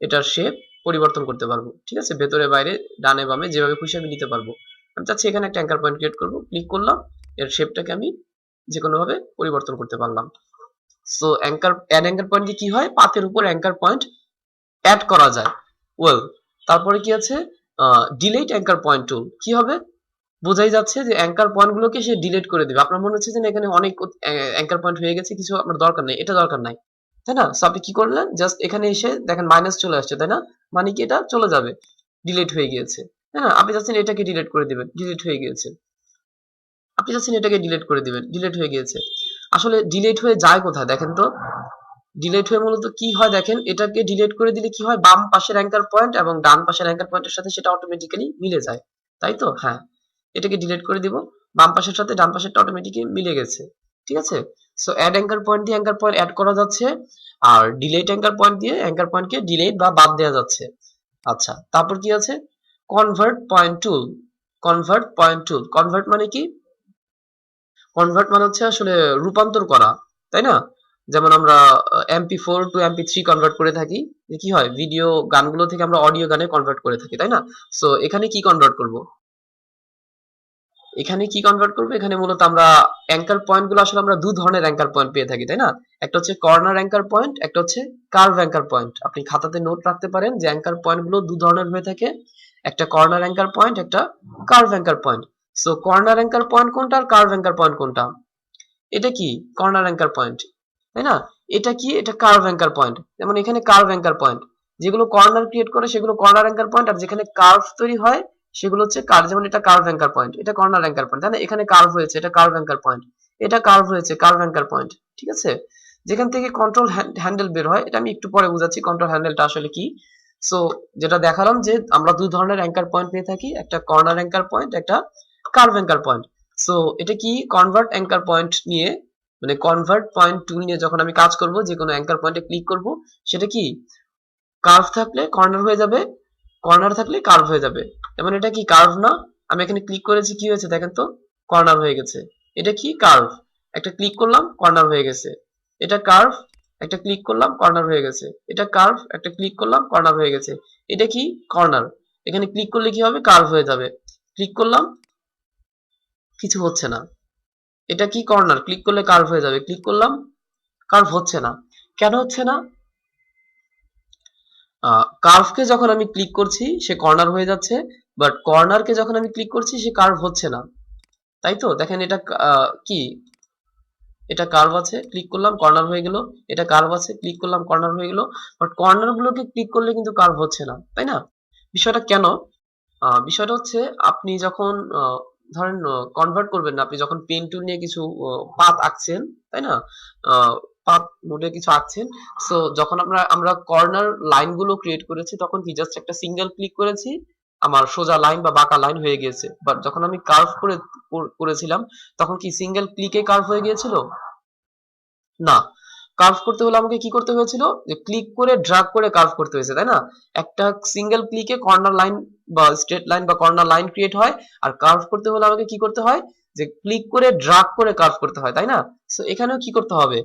এটার শেপ পরিবর্তন করতে পারবো। ঠিক আছে? ভেতরে বাইরে ডানে বামে যেভাবে খুশি আমি নিতে পারবো। আমি চাচ্ছি এখানে একটা অ্যাঙ্কার পয়েন্ট ক্রিয়েট করব, ক্লিক করলাম, এর শেপটাকে আমি যে কোনো ভাবে পরিবর্তন করতে পারলাম। সো অ্যাড অ্যাঙ্কার পয়েন্ট দিয়ে কি হয়? পাথের উপর অ্যাঙ্কার পয়েন্ট অ্যাড করা যায়। ওয়েল, তারপরে কি আছে? ডিলিট অ্যাঙ্কার পয়েন্ট টুল। কি হবে? বোঝাই যাচ্ছে যে অ্যাঙ্কার পয়েন্ট গুলোকে সে ডিলিট করে দিবে। আপনার মনে হচ্ছে যে না এখানে অনেক অ্যাঙ্কার পয়েন্ট হয়ে গেছে, কিছু আপনার দরকার নেই, এটা দরকার নাই, তাই না? সো আপনি কি করলেন? জাস্ট এখানে এসে দেখেন মাইনাস চলে আসছে, তাই না? মানে কি এটা চলে যাবে, ডিলিট হয়ে গিয়েছে, তাই না? আপনি চাচ্ছেন এটাকে ডিলিট করে দিবেন, ডিলিট হয়ে গিয়েছে। আপনি চাচ্ছেন এটাকে ডিলিট করে দিবেন, ডিলিট হয়ে গিয়েছে। আসলে ডিলিট হয়ে যায় কোথায় দেখেন তো? ডিলিট হয়ে মূলত কি হয় দেখেন, এটাকে ডিলিট করে দিলে কি হয়? বাম পাশের অ্যাঙ্কার পয়েন্ট এবং ডান পাশের অ্যাঙ্কার পয়েন্টের সাথে সেটা অটোমেটিক্যালি মিলে যায়, তাই তো? হ্যাঁ, এটাকে ডিলিট করে দিব, বাম পাশের সাথে ডান পাশেরটা অটোমেটিক্যালি মিলে গেছে। ঠিক আছে? সো অ্যাড অ্যাঙ্কার পয়েন্ট দিয়ে অ্যাঙ্কার পয়েন্ট অ্যাড করা যাচ্ছে, আর ডিলিট অ্যাঙ্কার পয়েন্ট দিয়ে অ্যাঙ্কার পয়েন্টকে ডিলিট বা বাদ দেওয়া যাচ্ছে। আচ্ছা, তারপর কি আছে? Convert point tool. Convert point tool, convert মানে কি? কনভার্ট মানে হচ্ছে আসলে রূপান্তর করা, তাই না? যেমন আমরা MP4 টু MP3 কনভার্ট করে থাকি, যে কি হয় ভিডিও গানগুলো থেকে আমরা অডিও গানে কনভার্ট করে থাকি, তাই না? সো এখানে কি কনভার্ট করব? এখানে কি কনভার্ট করব? এখানে মূলত আমরা অ্যাঙ্কার পয়েন্ট গুলো আসলে আমরা দু ধরনের অ্যাঙ্কার পয়েন্ট পেয়ে থাকি, তাই না? একটা হচ্ছে কর্নার অ্যাঙ্কার পয়েন্ট, একটা হচ্ছে কার্ভ অ্যাঙ্কার পয়েন্ট। আপনি খাতাতে নোট রাখতে পারেন যে অ্যাঙ্কার পয়েন্ট গুলো দু ধরনের হয়ে থাকে, একটা কর্নার অ্যাঙ্কার পয়েন্ট, একটা curve anchor point. So corner anchor point কোনটা আর কার্ভ অ্যাঙ্কার পয়েন্ট কোনটা? এটা কি? কর্নার অ্যাঙ্কার পয়েন্ট, তাই না? এটা কি? এটা কার্ভ অ্যাঙ্কার পয়েন্ট। যেমন এখানে কার্ভ অ্যাঙ্কার পয়েন্ট, যেগুলো কর্নার ক্রিয়েট করে সেগুলো কর্নার অ্যাঙ্কার পয়েন্ট, আর যেখানে কার্ভ তৈরি হয় সেগুলো হচ্ছে কার্ভ। যেমন এটা কার্ভ অ্যাঙ্কার পয়েন্ট, এটা কর্নার অ্যাঙ্কার পয়েন্ট, তাই না? এখানে কার্ভ হয়েছে, এটা কার্ভ অ্যাঙ্কার পয়েন্ট, এটা কার্ভ হয়েছে, কার্ভ অ্যাঙ্কার পয়েন্ট। ঠিক আছে? যেখান থেকে কন্ট্রোল হ্যান্ডেল বের হয়, এটা আমি একটু পরে বোঝাচ্ছি কন্ট্রোল হ্যান্ডেলটা আসলে কি। সো যেটা দেখালাম যে আমরা দুই ধরনের অ্যাঙ্কার পয়েন্ট পেয়ে থাকি, একটা কর্নার অ্যাঙ্কার পয়েন্ট, একটা কার্ভ অ্যাঙ্কার পয়েন্ট। সো এটা কি? কনভার্ট অ্যাঙ্কার পয়েন্ট নিয়ে, মানে কনভার্ট পয়েন্ট টুল নিয়ে যখন আমি কাজ করব, যে কোনো অ্যাঙ্কার পয়েন্টে ক্লিক করব, সেটা কি? কার্ভ থাকলে কর্নার হয়ে যাবে, কর্নার থাকলে কার্ভ হয়ে যাবে। যেমন এটা কি? কার্ভ না? আমি এখানে ক্লিক করেছি, কি হয়েছে দেখেন তো? কর্নার হয়ে গেছে। এটা কি? কার্ভ। একটা ক্লিক করলাম, কর্নার হয়ে গেছে। এটা কার্ভ, একটা ক্লিক করলাম, কর্নার হয়ে গেছে। এটা কার্ভ, একটা ক্লিক করলাম, কর্নার হয়ে গেছে। এটা কি? কর্নার। এখানে ক্লিক করলে কি হবে? কার্ভ হয়ে যাবে। ক্লিক করলাম, কিছু হচ্ছে না। এটা কি? কর্নার, ক্লিক করলে কার্ভ হয়ে যাবে। ক্লিক করলাম, কার্ভ হচ্ছে না। কেন হচ্ছে না? কার্ভকে যখন আমি ক্লিক করছি সে কর্নার হয়ে যাচ্ছে, বাট কর্নারকে যখন আমি ক্লিক করছি সে কার্ভ হচ্ছে না, তাই তো? দেখেন এটা কি? এটা কার্ভ আছে, ক্লিক করলাম কর্নার হয়ে গেল। এটা কার্ভ আছে, ক্লিক করলাম কর্নার হয়ে গেল। বাট কর্নার গুলোকে ক্লিক করলে কিন্তু কার্ভ হচ্ছে না, তাই না? বিষয়টা কেন? বিষয়টা হচ্ছে আপনি যখন ধরেন কনভার্ট করবেন না, আপনি যখন পেন টুল নিয়ে কিছু পাত আঁকছেন, তাই না? পাত মোডে কিছু আঁকছেন। সো যখন আমরা কর্নার লাইন গুলো ক্রিয়েট করেছি তখন কি জাস্ট একটা সিঙ্গেল ক্লিক করেছি, আমার সোজা লাইন বা বাঁকা লাইন হয়ে গিয়েছে। বাট যখন আমি কার্ভ করেছিলাম তখন কি সিঙ্গেল ক্লিকে কার্ভ হয়ে গিয়েছিল? না, কার্ভ করতে হলে আমাকে কি করতে হয়েছিল, যে ক্লিক করে ড্রাগ করে কার্ভ করতে হয়েছে, তাই না? একটা সিঙ্গেল ক্লিকে কর্নার লাইন বা স্ট্রেট লাইন বা কর্নার লাইন ক্রিয়েট হয়। আর কার্ভ করতে হলে আমাকে কি করতে হয়, যে ক্লিক করে ড্রাগ করে কার্ভ করতে হয়, তাই না? সো এখানেও কি করতে হবে,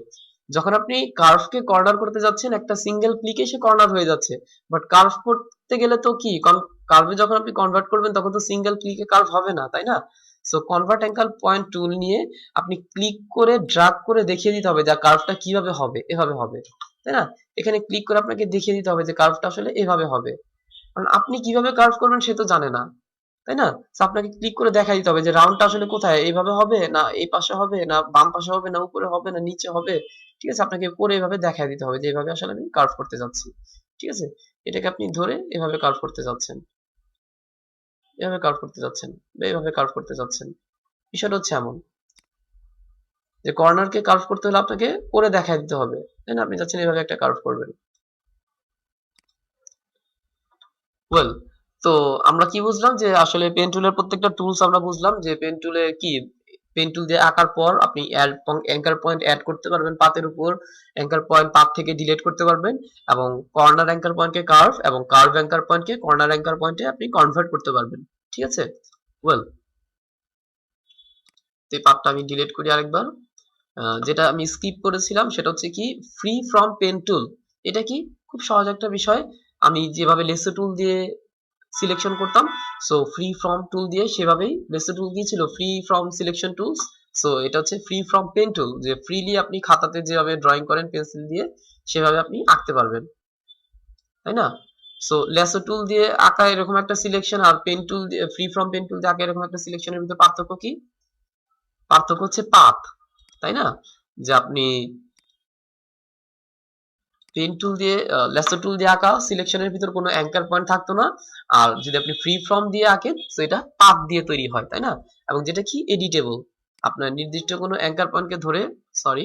যখন আপনি কার্ভকে কর্নার করতে যাচ্ছেন একটা সিঙ্গেল ক্লিকে সে কর্নার হয়ে যাচ্ছে। বাট কার্ভ করতে গেলে তো কি, কার্ভে যখন আপনি কনভার্ট করবেন তখন তো সিঙ্গেল ক্লিকে কার্ভ হবে না, তাই না? So convert angle point tool নিয়ে আপনি ক্লিক করে ড্রাগ করে দেখিয়ে দিতে হবে যে কার্ভটা কিভাবে হবে, এভাবে হবে, তাই না? এখানে ক্লিক করে আপনাকে দেখিয়ে দিতে হবে যে কার্ভটা আসলে এভাবে হবে। কারণ আপনি কিভাবে কার্ভ করবেন সে তো জানে না, তাই না? তো আপনাকে ক্লিক করে দেখাই দিতে হবে যে রাউন্ডটা আসলে কোথায়, এইভাবে হবে না এই পাশে হবে না বাম পাশে হবে না উপরে হবে না নিচে হবে। ঠিক আছে, আপনাকে করে এভাবে দেখাই দিতে হবে যে এইভাবে আসলে আমি কার্ভ করতে যাচ্ছি। ঠিক আছে, এটাকে আপনি ধরে এভাবে কার্ভ করতে যাচ্ছেন, এভাবে কার্ভ করতে যাচ্ছেন বা এভাবে কার্ভ করতে যাচ্ছেন। বিষয়টা হচ্ছে এমন যে কর্নারকে কার্ভ করতে হলে আপনাকে করে দেখাই দিতে হবে, তাই না? আপনি চাচ্ছেন এভাবে একটা কার্ভ করবেন। ওয়েল, তো আমরা কি বুঝলাম যে আসলে পেন টুলের প্রত্যেকটা টুলস আমরা বুঝলাম যে পেন টুলে কি, পেন টুল দিয়ে আঁকার পর আপনি অ্যাঙ্কার পয়েন্ট অ্যাড করতে পারবেন পাতের উপর, অ্যাঙ্কার পয়েন্ট পাত থেকে ডিলিট করতে পারবেন, এবং কর্নার অ্যাঙ্কার পয়েন্টকে কার্ভ এবং কার্ভ অ্যাঙ্কার পয়েন্টকে কর্নার অ্যাঙ্কার পয়েন্টে আপনি কনভার্ট করতে পারবেন। ঠিক আছে, ওয়েল, তো এই পাতটা আমি ডিলিট করি আরেকবার। যেটা আমি স্কিপ করেছিলাম সেটা হচ্ছে কি, ফ্রি ফ্রম পেন টুল। এটা কি, খুব সহজ একটা বিষয়। আমি যেভাবে লেসো টুল দিয়ে সিলেকশন করতাম, সো ফ্রি ফ্রম টুল দিয়ে সেভাবেই লেসো টুল কি ছিল, free from selection tools. So এটা হচ্ছে ফ্রি ফ্রম পেন টুল, যে ফ্রিলি আপনি খাতাতে যেভাবে ড্রয়িং করেন পেন্সিল দিয়ে সেভাবে আপনি আঁকতে পারবেন, তাই না? সো লেসো টুল দিয়ে আঁকা এরকম একটা সিলেকশন আর পেন টুল দিয়ে, ফ্রি ফ্রম পেন টুল দিয়ে আঁকা এরকম একটা সিলেকশনের ভিতরে পার্থক্য কি? পার্থক্য হচ্ছে পাথ, তাই না? যে আপনি পেন টুল দিয়ে লেসো টুল দিয়ে আঁকা সিলেকশনের ভিতর কোনো অ্যাঙ্কার পয়েন্ট থাকতো না। আর যদি আপনি ফ্রি ফর্ম দিয়ে আঁকেন তো এটা পাথ দিয়ে তৈরি হয়, তাই না? এবং যেটা কি এডিটেবল, আপনার নির্দিষ্ট কোনো অ্যাঙ্কার পয়েন্টকে ধরে, সরি,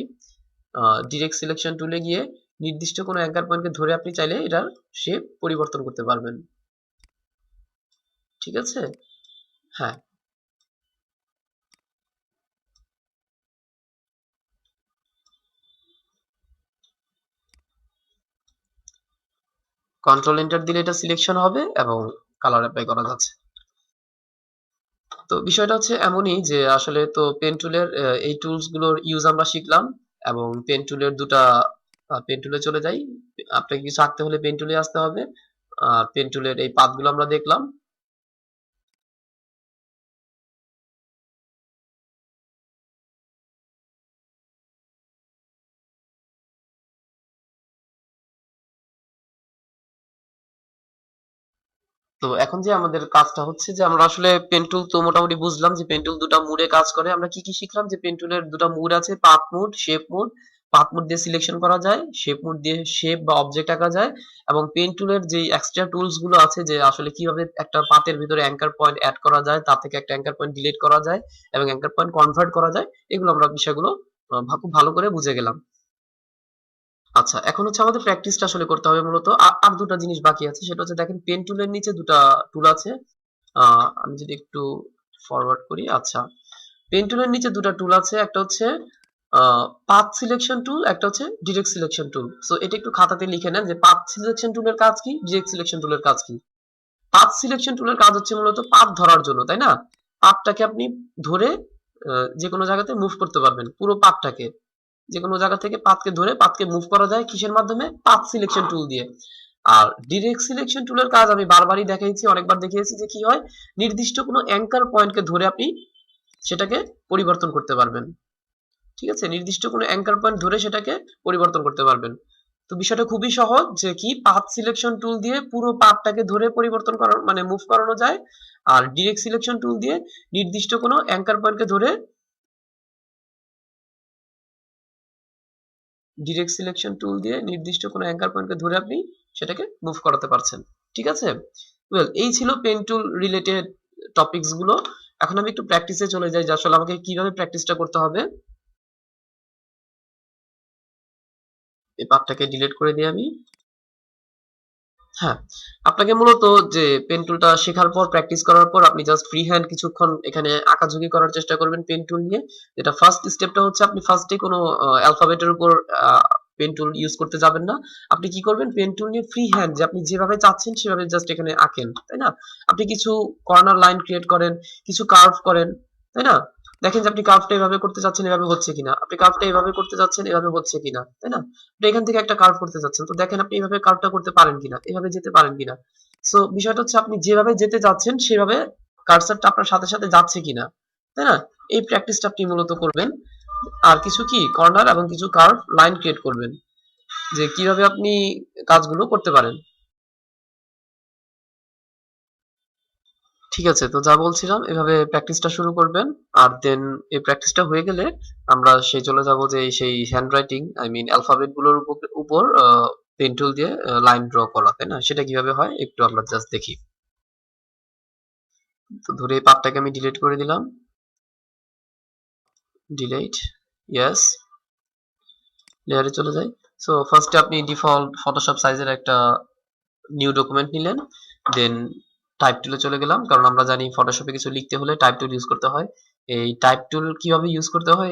ডিরেক্ট সিলেকশন টুলে গিয়ে নির্দিষ্ট কোনো অ্যাঙ্কার পয়েন্টকে ধরে আপনি চাইলে এটার শেপ পরিবর্তন করতে পারবেন। ঠিক আছে, হ্যাঁ। কন্ট্রোল এন্টার দিলে এটা সিলেকশন হবে এবং কালার অ্যাপ্লাই করা যাচ্ছে। তো বিষয়টা হচ্ছে এমনই যে আসলে তো পেন টুলের এই টুলস গুলোর ইউজ আমরা শিখলাম, এবং পেন টুলের দুটা, পেন টুলে চলে যাই। আপনাকে কিছু আঁকতে হলে পেন টুলে আসতে হবে। আর পেন টুলের এই পাথগুলো আমরা দেখলাম। তো এখন যে আমাদের কাজটা হচ্ছে যে আমরা আসলে পেন টুল তো মোটামুটি বুঝলাম যে পেন টুল দুটা মুডে কাজ করে। আমরা কি কি শিখলাম, যে পেন টুলের দুটা মুড আছে, path mode, shape mode. Path mode দিয়ে সিলেকশন করা যায়, শেপ মুড দিয়ে শেপ বা অবজেক্ট আঁকা যায়। এবং পেন টুলের যে এক্সট্রা টুলস গুলো আছে, যে আসলে কিভাবে একটা পাতের ভিতরে অ্যাঙ্কার পয়েন্ট অ্যাড করা যায়, তার থেকে একটা অ্যাঙ্কার পয়েন্ট ডিলিট করা যায় এবং অ্যাঙ্কার পয়েন্ট কনভার্ট করা যায়, এগুলো আমরা বিষয়গুলো খুব ভালো করে বুঝে গেলাম। আচ্ছা, এখন হচ্ছে আমাদের প্র্যাকটিসটা আসলে করতে হবে মূলত। আর দুটা জিনিস বাকি আছে, সেটা হচ্ছে দেখেন পেন টুলের নিচে দুটা টুল আছে। আমি যদি একটু ফরওয়ার্ড করি, আচ্ছা, পেন টুলের নিচে দুটা টুল আছে, একটা হচ্ছে পাথ সিলেকশন টুল, একটা হচ্ছে ডিরেক্ট সিলেকশন টুল। সো এটা একটু খাতাতে লিখে নেন যে পাথ সিলেকশন টুলের কাজ কি, ডিরেক্ট সিলেকশন টুলের কাজ কি। পাথ সিলেকশন টুলের কাজ হচ্ছে মূলত পাথ ধরার জন্য, তাই না? পাথটাকে আপনি ধরে যে কোনো জায়গাতে মুভ করতে পারবেন, পুরো পাথটাকে যে কোনো জায়গা থেকে পাথকে ধরে পাথকে মুভ করা যায় কিসের মাধ্যমে, পাথ সিলেকশন টুল দিয়ে। আর ডিরেক্ট সিলেকশন টুলের কাজ আমি বারবারই দেখিয়েছি, অনেকবার দেখিয়েছি যে কি হয়, নির্দিষ্ট কোনো অ্যাঙ্কার পয়েন্টকে ধরে আপনি সেটাকে পরিবর্তন করতে পারবেন। ঠিক আছে, নির্দিষ্ট কোনো অ্যাঙ্কার পয়েন্ট ধরে সেটাকে পরিবর্তন করতে পারবেন। তো বিষয়টা খুবই সহজ, যে কি পাথ সিলেকশন টুল দিয়ে পুরো পাথটাকে ধরে পরিবর্তন করানো মানে মুভ করানো যায়। আর ডিরেক্ট সিলেকশন টুল দিয়ে নির্দিষ্ট কোনো অ্যাঙ্কার পয়েন্টকে ধরে ডিরেক্ট সিলেকশন টুল দিয়ে নির্দিষ্ট কোনো অ্যাঙ্কার পয়েন্টকে ধরে আপনি সেটাকে মুভ করাতে পারছেন। ঠিক আছে? ওয়েল, এই ছিল পেন টুল রিলেটেড টপিকস গুলো। এখন আমি একটু প্র্যাকটিসে চলে যাই যে আসলে আমাকে কিভাবে প্র্যাকটিসটা করতে হবে। এই পার্টটাকে ডিলিট করে দিই আমি। হ্যাঁ, আপনাকে মূলত যে পেন টুলটা শেখার পর প্র্যাকটিস করার পর আপনি জাস্ট ফ্রি হ্যান্ড কিছুক্ষণ এখানে আঁকাঝুঁকি করার চেষ্টা করবেন পেন টুল নিয়ে। যেটা ফার্স্ট স্টেপটা হচ্ছে আপনি ফার্স্টে কোনো অ্যালফাবেটের উপর পেন টুল ইউজ করতে যাবেন না। আপনি কি করবেন, পেন টুল নিয়ে ফ্রি হ্যান্ড যে আপনি যেভাবে চাচ্ছেন সেভাবে জাস্ট এখানে আঁকেন, তাই না? আপনি কিছু কর্নার লাইন ক্রিয়েট করেন, কিছু কার্ভ করেন, তাই না? দেখেন যে আপনি কার্ভটা এভাবে করতে চাচ্ছেন, এভাবে হচ্ছে কিনা। আপনি কার্ভটা এভাবে করতে চাচ্ছেন, এভাবে হচ্ছে কিনা, তাই না? আপনি এখান থেকে একটা কার্ভ করতে চাচ্ছেন, তো দেখেন আপনি এভাবে কার্ভটা করতে পারেন কিনা, এভাবে যেতে পারেন কিনা। সো বিষয়টা হচ্ছে আপনি যেভাবে যেতে যাচ্ছেন সেভাবে কার্সারটা আপনার সাথে সাথে যাচ্ছে কিনা, তাই না? এই প্র্যাকটিসটা আপনি মূলত করবেন। আর কিছু কি কর্নার এবং কিছু কার্ভ লাইন ক্রিয়েট করবেন, যে কিভাবে আপনি কাজগুলো করতে পারেন। ঠিক আছে, তো যা বলছিলাম এভাবে প্র্যাকটিসটা শুরু করবেন। আর দেন এই প্র্যাকটিসটা হয়ে গেলে আমরা সেই চলে যাব যে সেই হ্যান্ডরাইটিং, আই মিন অ্যালফাবেট গুলোর উপর পেন টুল দিয়ে লাইন ড্র করা, তাই না? সেটা কিভাবে হয় একটু আমরা জাস্ট দেখি। তো ধরে এই পার্টটাকে আমি ডিলিট করে দিলাম। ডিলিট, ইয়েস, লেয়ারে চলে যাই। সো ফার্স্টে আপনি ডিফল্ট ফটোশপ সাইজের একটা নিউ ডকুমেন্ট নিলেন, দেন টাইপ টুলে চলে গেলাম, কারণ আমরা জানি ফটোশপে কিছু লিখতে হলে টাইপ টুল ইউজ করতে হয়। এই টাইপ টুল কিভাবে ইউজ করতে হয়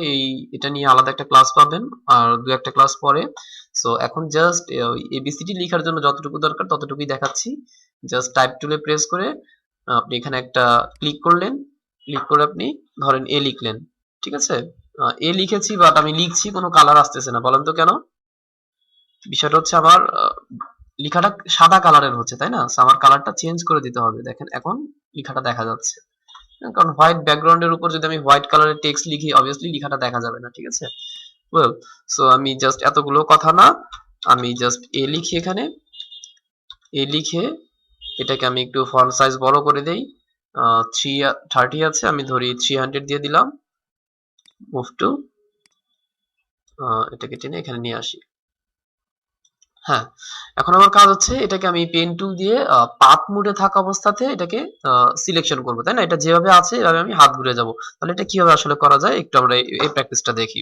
এটা নিয়ে আলাদা একটা ক্লাস পাবেন আর দু একটা ক্লাস পরে। সো এখন জাস্ট এবিসিডি লেখার জন্য যতটুকু দরকার ততটুকুই দেখাচ্ছি। জাস্ট টাইপ টুলে প্রেস করে আপনি এখানে একটা ক্লিক করলেন, ক্লিক করে আপনি ধরেন এ লিখলেন, ঠিক আছে? এ লিখেছি, বাট আমি লিখছি কোনো কালার আসতেছে না, বলেন তো কেন? বিষয়টা হচ্ছে আমার লেখাটা সাদা কালারের হচ্ছে, তাই না? আমার কালারটা চেঞ্জ করে দিতে হবে। দেখেন এখন লেখাটা দেখা যাচ্ছে, কারণ হোয়াইট ব্যাকগ্রাউন্ডের উপর যদি আমি হোয়াইট কালারের টেক্সট লিখি অবভিয়াসলি লেখাটা দেখা যাবে না, ঠিক আছে? ওয়েল, সো আমি জাস্ট এতগুলো কথা না, আমি জাস্ট এ লিখি এখানে, এ লিখে এটাকে আমি একটু ফন্ট সাইজ বড় করে দেই। 330 আছে, আমি ধরি 300 দিয়ে দিলাম। মুভ টু, এটাকে টেনে এখানে নিয়ে আসি। হ্যাঁ, এখন আমার কাজ হচ্ছে এটাকে আমি পেন টুল দিয়ে পাথ মোডে থাকা অবস্থাতে এটাকে সিলেকশন করব, তাই না? এটা যেভাবে আছে এভাবে আমি হাত ঘুরে যাব। তাহলে এটা কিভাবে আসলে করা যায় একটু আমরা এই প্র্যাকটিসটা দেখি।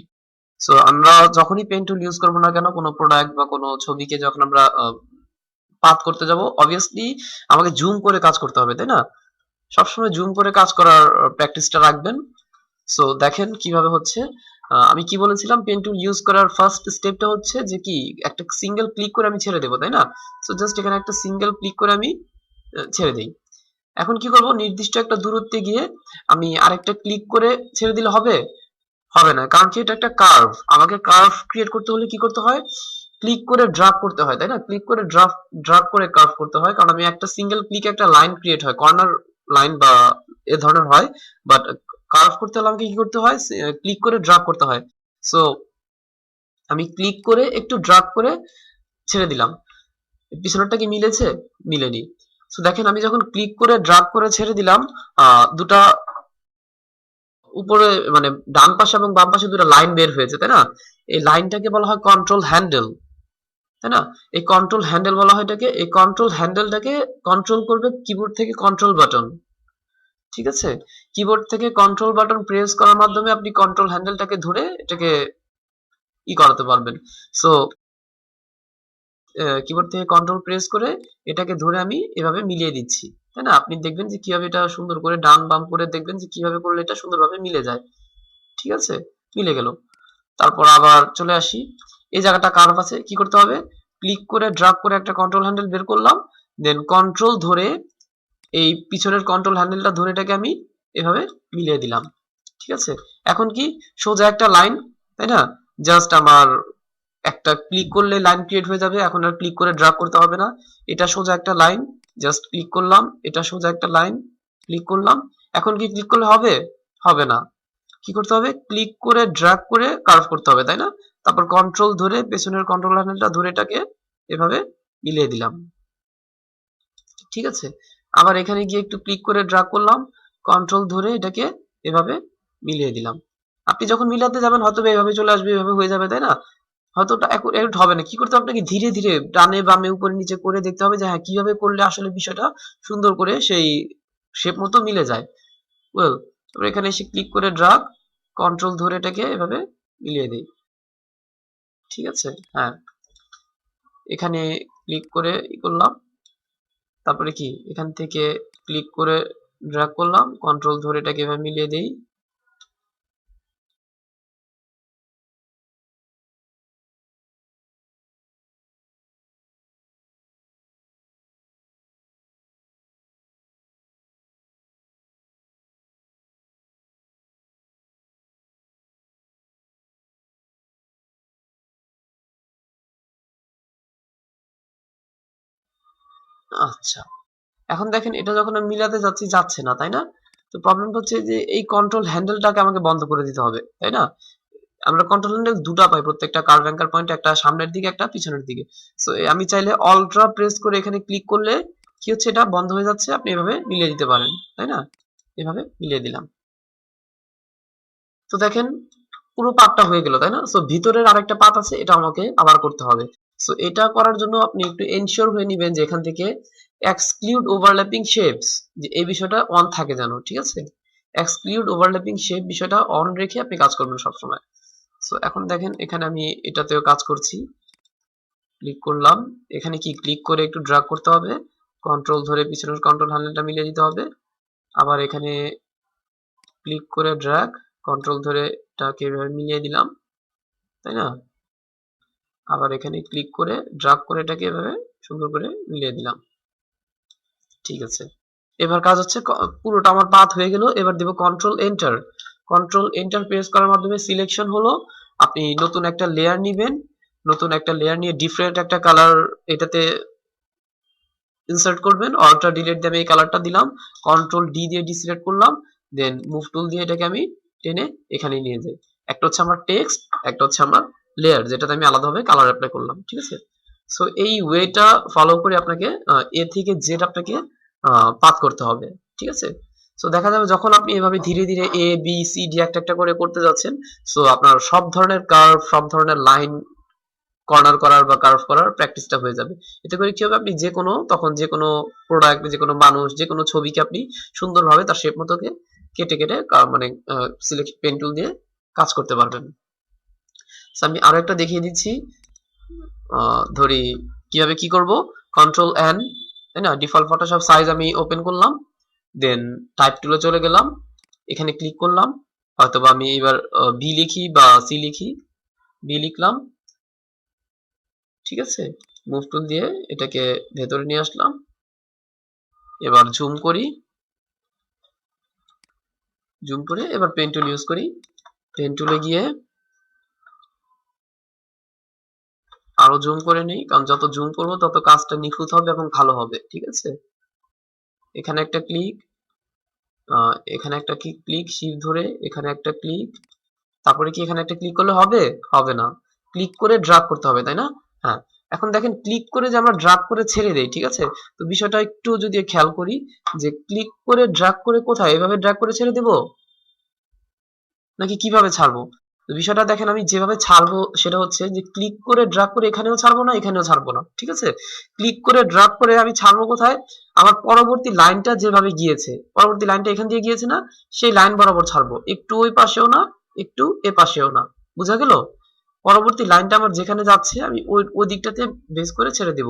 সো আমরা যখনই পেন টুল ইউজ করব না কেন, কোনো প্রোডাক্ট বা কোনো ছবিকে যখন আমরা পাথ করতে যাব, অবভিয়াসলি আমাকে জুম করে কাজ করতে হবে, তাই না? সবসময় জুম করে কাজ করার প্র্যাকটিসটা রাখবেন। সো দেখেন কিভাবে হচ্ছে। আমি কি বলেছিলাম, পেন টুল ইউজ করার ফার্স্ট স্টেপটা হচ্ছে যে কি একটা সিঙ্গেল ক্লিক করে আমি ছেড়ে দেবো, তাই না? সো জাস্ট এখানে একটা সিঙ্গেল ক্লিক করে আমি ছেড়ে দিই। এখন কি করব, নির্দিষ্ট একটা দূরত্বে গিয়ে আমি আরেকটা ক্লিক করে ছেড়ে দিলে হবে? হবে না, কারণ কি এটা একটা কার্ভ। আমাকে কার্ভ ক্রিয়েট করতে হলে কি করতে হয়, ক্লিক করে ড্রাগ করতে হয়, তাই না? ক্লিক করে ড্রাগ করে কার্ভ করতে হয়, কারণ আমি একটা সিঙ্গেল ক্লিক একটা লাইন ক্রিয়েট হয়, কর্নার লাইন বা এ ধরনের হয়। বাট কার্ভ করতে হলে আমাকে কি করতে হয়, ক্লিক করে ড্রাগ করতে হয়। সো আমি ক্লিক করে একটু ড্রাগ করে ছেড়ে দিলাম। পিছনেরটা কি মিলেছে? মিলেনি। সো দেখেন আমি যখন ক্লিক করে ড্রাগ করে ছেড়ে দিলাম, দুটা উপরে মানে ডান পাশে এবং বাম পাশে দুটো লাইন বের হয়েছে, তাই না? এই লাইনটাকে বলা হয় কন্ট্রোল হ্যান্ডেল, তাই না? এই কন্ট্রোল হ্যান্ডেল বলা হয় এটাকে। এই কন্ট্রোল হ্যান্ডেলটাকে কন্ট্রোল করবে কিবোর্ড থেকে কন্ট্রোল বাটন, ঠিক আছে? কিবোর্ড থেকে কন্ট্রোল বাটন প্রেস করার মাধ্যমে আপনি কন্ট্রোল হ্যান্ডেলটাকে ধরে এটাকে করাতে পারবেন। সো কিবোর্ড থেকে কন্ট্রোল প্রেস করে এটাকে ধরে আমি এভাবে মিলিয়ে দিচ্ছি, তাই না? আপনি দেখবেন যে কিভাবে এটা সুন্দর করে ডান বাম করে দেখবেন যে কিভাবে করলে এটা সুন্দরভাবে মিলে যায়, ঠিক আছে? মিলে গেল। তারপর আবার চলে আসি, এই জায়গাটা কার্ভ আছে, কি করতে হবে, ক্লিক করে ড্রাগ করে একটা কন্ট্রোল হ্যান্ডেল বের করলাম, দেন কন্ট্রোল ধরে এই পিছনের কন্ট্রোল হ্যান্ডেলটা ধরে এটাকে আমি এভাবে মিলিয়ে দিলাম, ঠিক আছে? এখন কি সোজা একটা লাইন, তাই না? জাস্ট আমার একটা ক্লিক করলে লাইন ক্রিয়েট হয়ে যাবে, এখন আর ক্লিক করে ড্রাগ করতে হবে না। এটা সোজা একটা লাইন, জাস্ট ক্লিক করলাম, এটা সোজা একটা লাইন, ক্লিক করলাম। এখন কি ক্লিক করলে হবে? হবে না। কি করতে হবে, ক্লিক করে ড্র্যাগ করে কার্ভ করতে হবে, তাই না? তারপর কন্ট্রোল ধরে পেছনের কন্ট্রোল হ্যান্ডেলটা ধরে এটাকে এভাবে মিলিয়ে দিলাম, ঠিক আছে? আবার এখানে গিয়ে একটু ক্লিক করে ড্র্যাগ করলাম, কন্ট্রোল ধরে এটাকে এভাবে মিলিয়ে দিলাম। আপনি যখন মিলাতে যাবেন হয়তো এভাবে চলে আসবে, এভাবে হয়ে যাবে, তাই না? হয়তো ওটা অ্যাকুরেট হবে না, কি করতে হবে আপনাকে ধীরে ধীরে ডানে বামে উপরে নিচে করে দেখতে হবে যে হ্যাঁ কিভাবে করলে আসলে বিষয়টা সুন্দর করে সেই শেপ মতো মিলে যায়। ওয়েল, তারপর এখানে এসে ক্লিক করে ড্রাগ, কন্ট্রোল ধরে এটাকে এভাবে মিলিয়ে দিই। ঠিক আছে, হ্যাঁ এখানে ক্লিক করে ই করলাম, তারপরে কি এখান থেকে ক্লিক করে ড্র্যাগ করলাম, কন্ট্রোল ধরে এটাকে এভাবে মিলিয়ে দেই। আচ্ছা, এখন দেখেন এটা যখন আমি মিলাতে যাচ্ছি যাচ্ছে না, তাই না? তো প্রবলেমটা হচ্ছে যে এই কন্ট্রোল হ্যান্ডেলটাকে আমাকে বন্ধ করে দিতে হবে, তাই না? আমরা কন্ট্রোল হ্যান্ডেল দুটা পাই প্রত্যেকটা কার্ভ অ্যাঙ্কার পয়েন্টে, একটা সামনের দিকে একটা পিছনের দিকে। সো আমি চাইলে অল্ট্রা প্রেস করে এখানে ক্লিক করলে কি হচ্ছে, এটা বন্ধ হয়ে যাচ্ছে, আপনি এভাবে মিলিয়ে দিতে পারেন, তাই না? এভাবে মিলিয়ে দিলাম। তো দেখেন পুরো পাতটা হয়ে গেল, তাই না? সো ভিতরের আরেকটা পাত আছে, এটা আমাকে আবার করতে হবে। সো এটা করার জন্য আপনি একটু এনশিওর হয়ে নেবেন যে এখান থেকে এক্সক্লুড ওভারল্যাপিং শেপস, যে এই বিষয়টা অন থাকে যেন, ঠিক আছে? এক্সক্লুড ওভারল্যাপিং শেপ বিষয়টা অন রেখে আপনি কাজ করবেন সবসময়। সো এখন দেখেন এখানে আমি এটাতেও কাজ করছি, ক্লিক করলাম, এখানে কি ক্লিক করে একটু ড্র্যাগ করতে হবে, কন্ট্রোল ধরে পিছনের কন্ট্রোল হ্যান্ডেলটা মিলিয়ে দিতে হবে, আবার এখানে ক্লিক করে ড্র্যাগ, কন্ট্রোল ধরে এটাকে এভাবে মিলিয়ে দিলাম, তাই না? আবার এখানে ক্লিক করে ড্রাগ করে এটাকে এভাবে সুন্দর করে মিলিয়ে দিলাম। ঠিক আছে, এবার কাজ হচ্ছে পুরোটা আমার পাথ হয়ে গেল। এবার দেব control enter. Control enter press করার মাধ্যমে সিলেকশন হলো, আপনি নতুন একটা লেয়ার নিবেন, নতুন একটা লেয়ার নিয়ে ডিফারেন্ট একটা কালার এটাতে ইনসার্ট করবেন। অল্টার ডিলিট দিয়ে আমি এই কালারটা দিলাম, কন্ট্রোল ডি দিয়ে ডিসিলেক্ট করলাম, দেন মুভ টুল দিয়ে এটাকে আমি টেনে এখানে নিয়ে যাই। একটা হচ্ছে আমার টেক্সট, একটা হচ্ছে আমার লেয়ার, যেটাতে আমি আলাদাভাবে কালার অ্যাপ্লাই করলাম। ঠিক আছে, সো এই ওয়েটা ফলো করে আপনাকে এ থেকে জেড আপনাকে পাথ করতে হবে। ঠিক আছে, সো দেখা যাবে যখন আপনি এভাবে ধীরে ধীরে এ বি সি ডি একটা একটা করে করতে যাচ্ছেন, সো আপনার সব ধরনের কার্ভ, সব ধরনের লাইন কর্নার করার বা কার্ভ করার প্র্যাকটিসটা হয়ে যাবে। এতে করে কি হবে, আপনি যে কোনো তখন যে কোনো প্রোডাক্ট, যে কোনো মানুষ, যে কোনো ছবিকে আপনি সুন্দরভাবে তার শেপ মতো কেটে কেটে মানে সিলেক্ট পেন টুল দিয়ে কাজ করতে পারবেন। আমি আরো একটা দেখিয়ে দিচ্ছি, ধরি কিভাবে কি করব। কন্ট্রোল এন, তাই না? ডিফল্ট ফটোশপ সাইজ আমি ওপেন করলাম, দেন টাইপ টুলে চলে গেলাম, এখানে ক্লিক করলাম, হয়তোবা আমি এবার বি লিখি বা সি লিখি, বি লিখলাম। ঠিক আছে, মুভ টুল দিয়ে এটাকে ভেতরে নিয়ে আসলাম, এবার জুম করি, জুম করে এবার পেন টুল ইউজ করি, পেন টুলে গিয়ে আরো জুম করে নেই, কারণ যত জুম করবো তত কাজটা নিখুঁত হবে এবং ভালো হবে। ঠিক আছে, এখানে একটা ক্লিক, এখানে একটা ক্লিক শিফট ধরে এখানে একটা ক্লিক, তারপরে কি এখানে একটা ক্লিক করলে হবে? হবে না, ক্লিক করে ড্রাগ করতে হবে, তাই না? হ্যাঁ, এখন দেখেন ক্লিক করে যে আমরা ড্রাগ করে ছেড়ে দেই, ঠিক আছে? তো বিষয়টা একটু যদি খেয়াল করি, যে ক্লিক করে ড্রাগ করে কোথায়, এভাবে ড্রাগ করে ছেড়ে দেব নাকি কিভাবে ছাড়বো? তো বিষয়টা দেখেন, আমি যেভাবে ছাড়বো সেটা হচ্ছে যে ক্লিক করে ড্রাগ করে এখানেও ছাড়বো না, এখানেও ছাড়বো না। ঠিক আছে, ক্লিক করে ড্রাগ করে আমি ছাড়বো কোথায়, আমার পরবর্তী লাইনটা যেভাবে গিয়েছে, পরবর্তী লাইনটা এখান দিয়ে গিয়েছে না, সেই লাইন বরাবর ছাড়বো, একটু ওই পাশেও না, একটু এ পাশেও না। বুঝা গেল? পরবর্তী লাইনটা আমার যেখানে যাচ্ছে আমি ওই দিকটাতে বেস করে ছেড়ে দেব।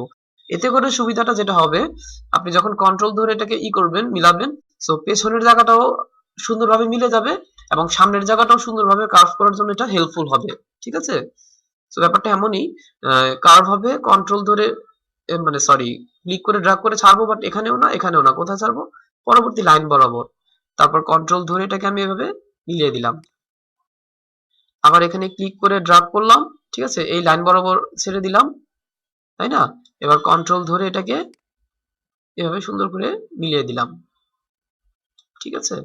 এতে করে সুবিধাটা যেটা হবে, আপনি যখন কন্ট্রোল ধরে এটাকে ই করবেন, মিলাবেন, সো পেছনের জায়গাটাও সুন্দরভাবে মিলে যাবে এবং সামনের জায়গাটাও সুন্দরভাবে কার্ভ করার জন্য এটা হেল্পফুল হবে। ঠিক আছে, তো ব্যাপারটা এমনই, কার্ভ হবে কন্ট্রোল ধরে, মানে সরি, ক্লিক করে ড্র্যাগ করে ছাড়বো, বাট এখানেও না এখানেও না, কোথায় ছাড়বো, পরবর্তী লাইন বরাবর। তারপর কন্ট্রোল ধরে এটাকে আমি এভাবে মিলিয়ে দিলাম, আবার এখানে ক্লিক করে ড্র্যাগ করলাম, ঠিক আছে, এই লাইন বরাবর ছেড়ে দিলাম, তাই না? এবার কন্ট্রোল ধরে এটাকে এভাবে সুন্দর করে মিলিয়ে দিলাম। ঠিক আছে,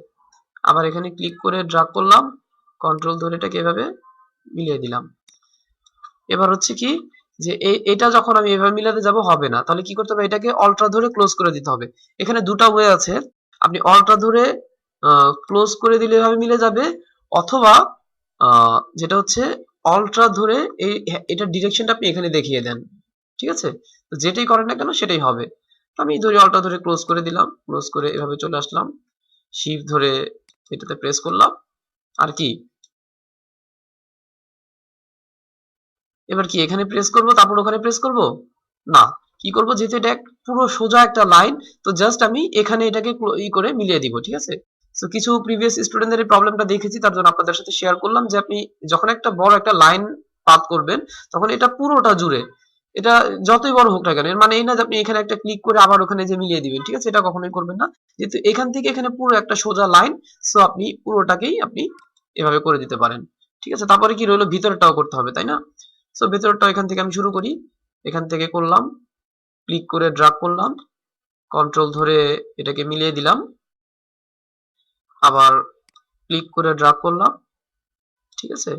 আবার এখানে ক্লিক করে ড্র্যাগ করলাম, কন্ট্রোল ধরে এটাকে এভাবে মিলিয়ে দিলাম। এবার হচ্ছে কি, যে এটা যখন আমি এভাবে মিলাতে যাব হবে না, তাহলে কি করতে হবে, এটাকে অল্ট্রা ধরে ক্লোজ করে দিতে হবে। এখানে দুটা ওয়ে আছে, আপনি অল্ট্রা ধরে ক্লোজ করে দিলে এভাবে মিলে যাবে, অথবা যেটা হচ্ছে অল্ট্রা ধরে এটার ডিরেকশনটা আপনি এখানে দেখিয়ে দেন, ঠিক আছে? তো যেটাই করেন না কেন সেটাই হবে। তো আমি ধরে অল্ট্রা ধরে ক্লোজ করে দিলাম, ক্লোজ করে এভাবে চলে আসলাম, শিফট ধরে এটাতে প্রেস করলাম, আর কি এবার কি এখানে প্রেস করব তারপর ওখানে প্রেস করব? না, কি করব, যেহেতু এটা পুরো সোজা একটা লাইন, তো জাস্ট আমি এখানে এটাকে করে মিলিয়ে দিব, ঠিক আছে? সো কিছু প্রিভিয়াস স্টুডেন্টদের এই প্রবলেমটা দেখেছি, তার জন্য আপনাদের সাথে শেয়ার করলাম যে আপনি যখন একটা বড় একটা লাইন পাথ করবেন তখন এটা পুরোটা জুড়ে, এটা যতই বড় হোক না কেন, এর মানে এই না যে আপনি এখানে একটা ক্লিক করে আবার ওখানে যে মিলিয়ে দিবেন, ঠিক আছে? এটা কখনোই করবেন না, যেহেতু এখান থেকে এখানে পুরো একটা সোজা লাইন, সো আপনি পুরোটাকেই আপনি এভাবে করে দিতে পারেন, ঠিক আছে? তারপরে কি রইলো, ভিতরটাও করতে হবে, তাই না? সো ভেতরটা এখান থেকে আমি শুরু করি, এখান থেকে করলাম, ক্লিক করে ড্রাগ করলাম, কন্ট্রোল ধরে এটাকে মিলিয়ে দিলাম, আবার ক্লিক করে ড্রাগ করলাম, ঠিক আছে?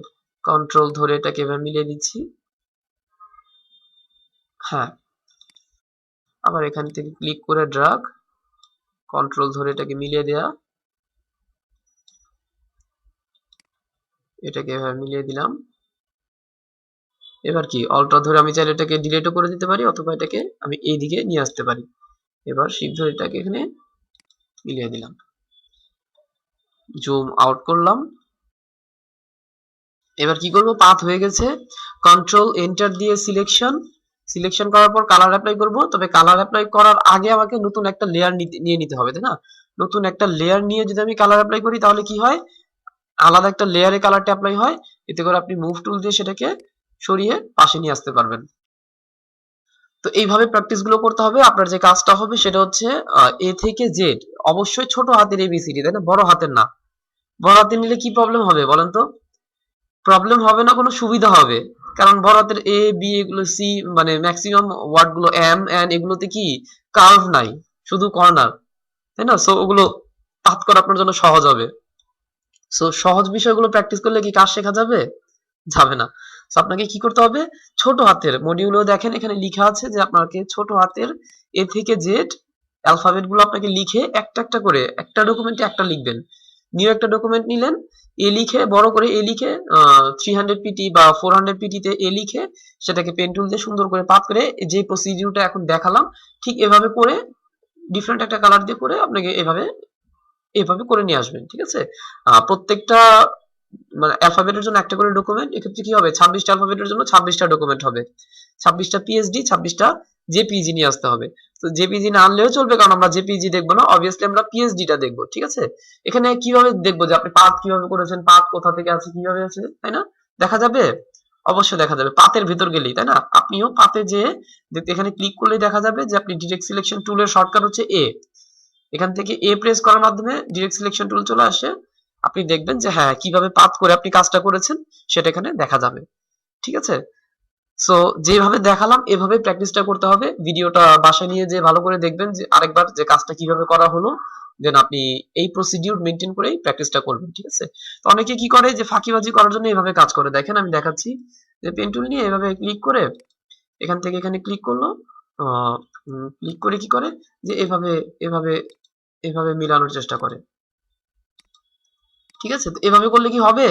কন্ট্রোল ধরে এটাকে এভাবে মিলিয়ে দিচ্ছি, হ্যাঁ, আবার এখান থেকে ক্লিক করে ড্রাগ, কন্ট্রোল ধরে এটাকে মিলিয়ে দেয়া, এটাকে এভাবে মিলিয়ে দিলাম। এবার কি অল্ট্রা ধরে আমি চাইলে এটাকে ডিলিটও করে দিতে পারি, অথবা এটাকে আমি এই দিকে নিয়ে আসতে পারি। এবার শিফট ধরে এটাকে এখানে মিলিয়ে দিলাম, জুম আউট করলাম। এবার কি করব, পাথ হয়ে গেছে, কন্ট্রোল এন্টার দিয়ে সিলেকশন করার পর কালার অ্যাপ্লাই করব। তবে কালার অ্যাপ্লাই করার আগে আমাকে নতুন একটা লেয়ার নিয়ে নিতে হবে, তাই না? নতুন একটা লেয়ার নিয়ে যদি আমি কালার অ্যাপ্লাই করি তাহলে কি হয়, আলাদা একটা লেয়ারে কালারটা অ্যাপ্লাই হয়, এতে করে আপনি মুভ টুল দিয়ে সেটাকে সরিয়ে পাশে নিয়ে আসতে পারবেন। তো এইভাবে প্র্যাকটিস গুলো করতে হবে। আপনার যে কাজটা হবে সেটা হচ্ছে এ থেকে জেড অবশ্যই ছোট হাতের এবিসিডি, তাই না? বড় হাতের না। বড় হাতের নিলে কি প্রবলেম হবে বলেন তো? প্রবলেম হবে না, কোনো সুবিধা হবে। কারণ বড় হাতের এ বি এগুলো সি, মানে ম্যাক্সিমাম ওয়ার্ড গুলো এম এন এগুলোতে কি কার্ভ নাই, শুধু কর্নার, তাই না? সো ওগুলো পাঠ করা আপনার জন্য সহজ হবে। সো সহজ বিষয়গুলো প্র্যাকটিস করলে কি কাজ শেখা যাবে? যাবে না। সো আপনাকে কি করতে হবে, ছোট হাতের মডিউলও দেখেন এখানে লিখা আছে যে আপনাকে ছোট হাতের এ থেকে জেড অ্যালফাবেট গুলো আপনাকে লিখে একটা একটা করে, একটা ডকুমেন্টে একটা লিখবেন। নিউ একটা ডকুমেন্ট নিলেন, এ লিখে বড় করে এ লিখে 300 পিটি বা 400 পিটিতে এ লিখে সেটাকে পেন টুল দিয়ে সুন্দর করে পাত করে যে প্রসিডিউরটা এখন দেখালাম ঠিক এভাবে করে ডিফারেন্ট একটা কালার দিয়ে করে আপনাকে এভাবে এভাবে করে নিয়ে আসবেন, ঠিক আছে? প্রত্যেকটা মানে অ্যালফাবেটের জন্য একটা করে ডকুমেন্ট, এক্ষেত্রে কি হবে, 26টা অ্যালফাবেটের জন্য 26টা ডকুমেন্ট হবে, 26টা পিএইচডি, 26টা জেপিইজি নিয়ে আসতে হবে। তো জেপিইজি না আনলেও চলবে, কারণ আমরা জেপিইজি দেখবো না, অবভিয়াসলি আমরা পিএইচডিটা দেখবো, ঠিক আছে? এখানে কিভাবে দেখবো যে আপনি পাথ কিভাবে করেছেন, পাথ কোথা থেকে আছে, কিভাবে আছে, তাই না? দেখা যাবে, অবশ্যই দেখা যাবে পাতের ভিতর গেলেই, তাই না? আপনিও পাতে যে এখানে ক্লিক করলেই দেখা যাবে যে আপনি ডিরেক্ট সিলেকশন টুলের শর্টকাট হচ্ছে এ, এখান থেকে এ প্রেস করার মাধ্যমে ডিরেক্ট সিলেকশন টুল চলে আসে, আপনি দেখবেন যে হ্যাঁ কিভাবে পাথ করে আপনি কাজটা করেছেন সেটা এখানে দেখা যাবে, ঠিক আছে? সো যেভাবে দেখালাম এভাবে প্র্যাকটিসটা করতে হবে। ভিডিওটা বাসায় নিয়ে যে ভালো করে দেখবেন যে আরেকবার যে কাজটা কিভাবে করা হলো, দেন আপনি এই প্রসিডিউর মেনটেন করেই প্র্যাকটিসটা করবেন, ঠিক আছে? তো অনেকে কি করে যে ফাঁকিবাজি করার জন্য এভাবে কাজ করে, দেখেন আমি দেখাচ্ছি, যে পেন টুল নিয়ে এভাবে ক্লিক করে এখান থেকে এখানে ক্লিক করলো, ক্লিক করে কি করে যে এভাবে এভাবে এভাবে মিলানোর চেষ্টা করে, ঠিক আছে? তো এভাবে করলে কি হবে,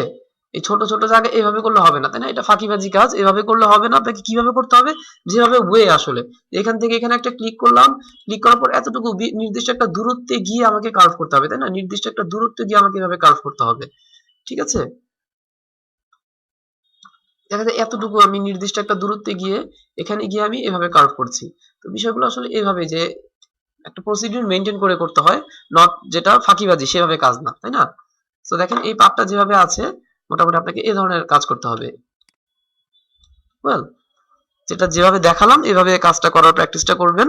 এই ছোট ছোট জায়গায় এভাবে করলে হবে না, তাই না? এটা ফাঁকিবাজি কাজ, এভাবে করলে হবে না। আপনাকে কিভাবে করতে হবে, যেভাবে ওয়ে আসলে এখান থেকে এখানে একটা ক্লিক করলাম, ক্লিক করার পর এতটুকু নির্দিষ্ট একটা দূরত্বে গিয়ে আমাকে কার্ভ করতে হবে, তাই না? নির্দিষ্ট একটা দূরত্বে গিয়ে আমাকে এভাবে কার্ভ করতে হবে, ঠিক আছে? দেখা যায় এতটুকু আমি নির্দিষ্ট একটা দূরত্বে গিয়ে এখানে গিয়ে আমি এভাবে কার্ভ করছি। তো বিষয়গুলো আসলে এভাবে যে একটা প্রসিডিউর মেনটেন করে করতে হয়, নট যেটা ফাঁকিবাজি সেভাবে কাজ না, তাই না? তো দেখেন এই পার্টটা যেভাবে আছে মোটামুটি আপনাকে এই ধরনের কাজ করতে হবে, ওয়েল, যেটা যেভাবে দেখালাম এভাবে কাজটা করার প্র্যাকটিসটা করবেন।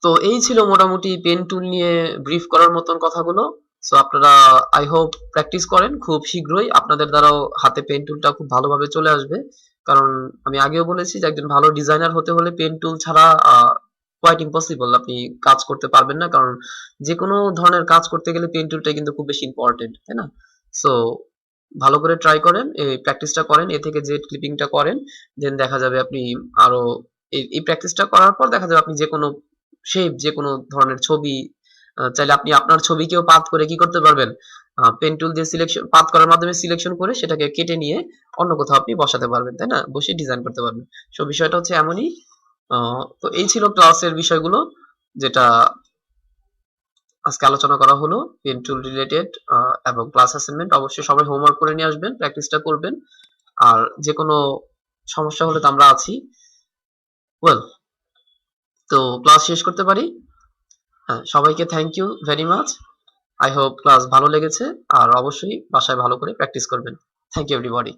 তো এই ছিল মোটামুটি পেন টুল নিয়ে ব্রিফ করার মতন কথাগুলো। সো আপনারা আই হোপ প্র্যাকটিস করেন, খুব শীঘ্রই আপনাদের দ্বারাও হাতে পেন টুলটা খুব ভালোভাবে চলে আসবে। কারণ আমি আগেও বলেছি যে একজন ভালো ডিজাইনার হতে হলে পেন টুল ছাড়া কোয়াইট ইম্পসিবল, আপনি কাজ করতে পারবেন না। কারণ যে কোনো ধরনের কাজ করতে গেলে পেন টুলটা কিন্তু খুব বেশি ইম্পর্টেন্ট, তাই না? সো ভালো করে ট্রাই করেন, এই প্র্যাকটিসটা করেন, এ থেকে জেড ক্লিপিংটা করেন, দেন দেখা যাবে আপনি আরো এই প্র্যাকটিসটা করার পর দেখা যাবে আপনি যে কোনো শেপ, যে কোনো ধরনের ছবি, চাইলে আপনি আপনার ছবিকেও পাথ করে কি করতে পারবেন, পেন টুল দিয়ে সিলেকশন পাথ করার মাধ্যমে সিলেকশন করে সেটাকে কেটে নিয়ে অন্য কোথাও আপনি বসাতে পারবেন, তাই না, বসে ডিজাইন করতে পারবেন। সো বিষয়টা হচ্ছে এমনই। তো এই ছিল ক্লাসের বিষয়গুলো, যেটা আজকে আলোচনা করা হলো পেন টুল রিলেটেড এবং ক্লাস অ্যাসাইনমেন্ট। অবশ্যই সবাই হোমওয়ার্ক করে নিয়ে আসবেন, প্র্যাকটিসটা করবেন। আর যে কোনো সমস্যা হলে তো আমরা আছি। ওয়েল, তো ক্লাস শেষ করতে পারি। হ্যাঁ, সবাইকে thank you very much. I hope class ভালো লেগেছে, আর অবশ্যই বাসায় ভালো করে প্র্যাকটিস করবেন। Thank you everybody.